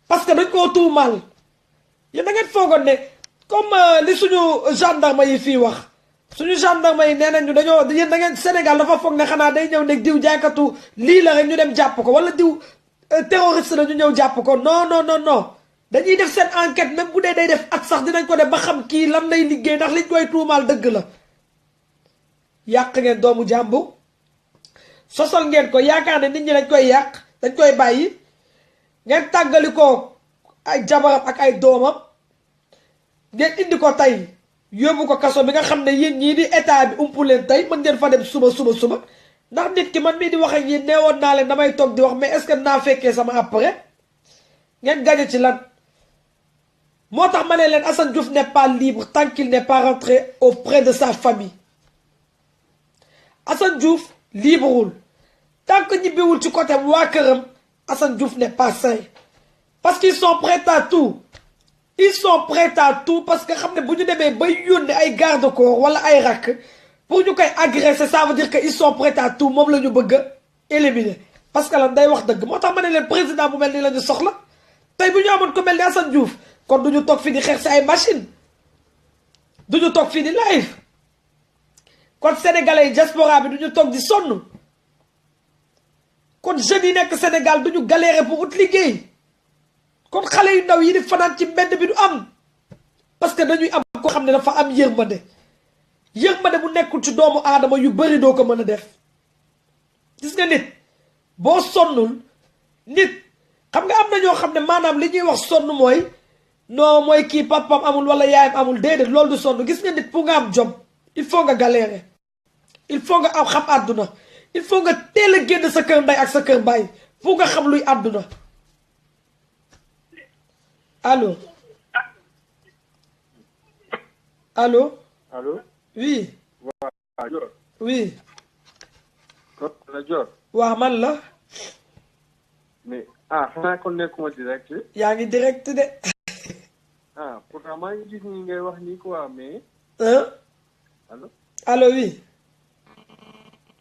parce que dañ koo tuumaal. yéen da ngeen foogoon ne comme li suñu gendarme yi fii wax. suñu gendarme yi nee nañu dañoo yéen da ngeen Sénégal dafa foog ne xanaa day ñëw ne diw jaaykatu lii la rek ñu dem jàpp ko, wala diw terroriste la ñu ñëw jàpp ko. non non non non dañuy def seen enquête, même bu dee day def at sax dinañ ko def ba xam kii lan lay liggéey ndax liñ koy tuumaal dëgg la. yàq ngeen doomu jàmbur, sosal ngeen ko yaakaar ne nit ñi dañ koy yàq dañ koy bàyyi, ngeen tàggali ko ay jabaram ak ay doomam, ngeen indi ko tey yóbbu ko kaso bi nga xam ne yéen ñii di état bi umpu leen tey mën ngeen fa dem suba ndax nit ki man mii di wax ak yéen neewoon naa leen damay toog di wax, mais est-ce que naa fekkee sama après ngeen gañe ci lan. moo tax ma ne leen Assane Diouf n'est pas libre tant qu'il n'est pas rentré auprès de sa famille. Assane Diouf librewul tant que ñibbiwul ci côté waa këram. Assane Diouf n'est pas sain parce qu'ils sont prêts à tout. Ils sont prêts à tout parce que xam ne bu ñu demee bay yónnee ay garde-corps wala ay rakk pour ñu koy agresser, ça veut dire que ils sont prêts à tout. moom la ñu bëgg a éliminer parce que lan day wax dëgg. moo tax ma ne leen président bu mel ni la ñu soxla. tey bu ñu amoon ko mel ni Assane Diouf kon du ñu toog fii di xeex si ay machine, du ñu toog fii di live, kon sénégalais yi diaspora bi du ñu toog di sonn, kon jeunes yi nekk Sénégal du ñu galérer pour ut liggéey, kon xale yu ndaw yi di fanaan ci mbedd bi du am parce que dañuy am ko xam ne dafa am yërmande bu nekkul ci doomu aadama yu bari doo ko mën a def. gis nga nit boo sonnul nit xam nga am na ñoo xam ne maanaam li ñuy wax sonn mooy non mooy kii papam amul wala yaayam amul, déedéet loolu du sonn. gis nga nit pour nga am jom il faut nga galérer, il faut nga am xam àdduna, il faut nga teel a génn sa kër ndey ak sa kër baay pour nga xam luy àdduna. Allô? Allô? Allô? Oui. waaw Dior. Oui. kon la Dior. waaw man la. mais xanaa kon nekkuma direct. yaa ngi direct de. pourtant maa ngi gis ni ngay wax nii quoi mais. allo. allo oui.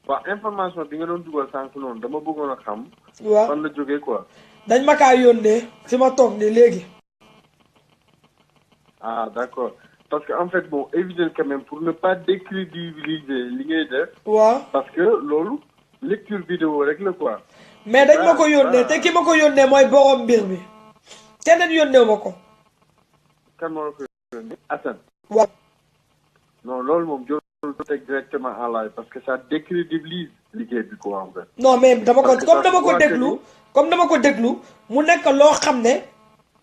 waaw information bi nga doon dugal sànq noonu dama bëggoon a xam. waaw fan la jógee quoi. dañ ma kaa yónnee fi ma toog nii léegi. d'accord parce que en fait bon éviter quand même pour ne pas décrédibiliser li ngay def. waaw parce que loolu lecture vidéo rek la quoi. mais dañ ma ko yónnee te ki ma ko yónnee mooy borom mbir mi keneen yónnee ma ko. kan moo la ko yónnee Assane. waaw. non loolu moom jarul teg directement en live parce que ça décrédibilise liggéey bi quoi en fait. non mais dama ko comme dama ko déglu mu nekk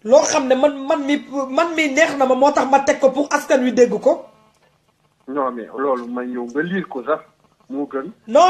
loo xam ne man mi neex na ma moo tax ma teg ko pour askan wi dégg ko. non mais loolu ma ñëw nga lire ko sax moo gën. non.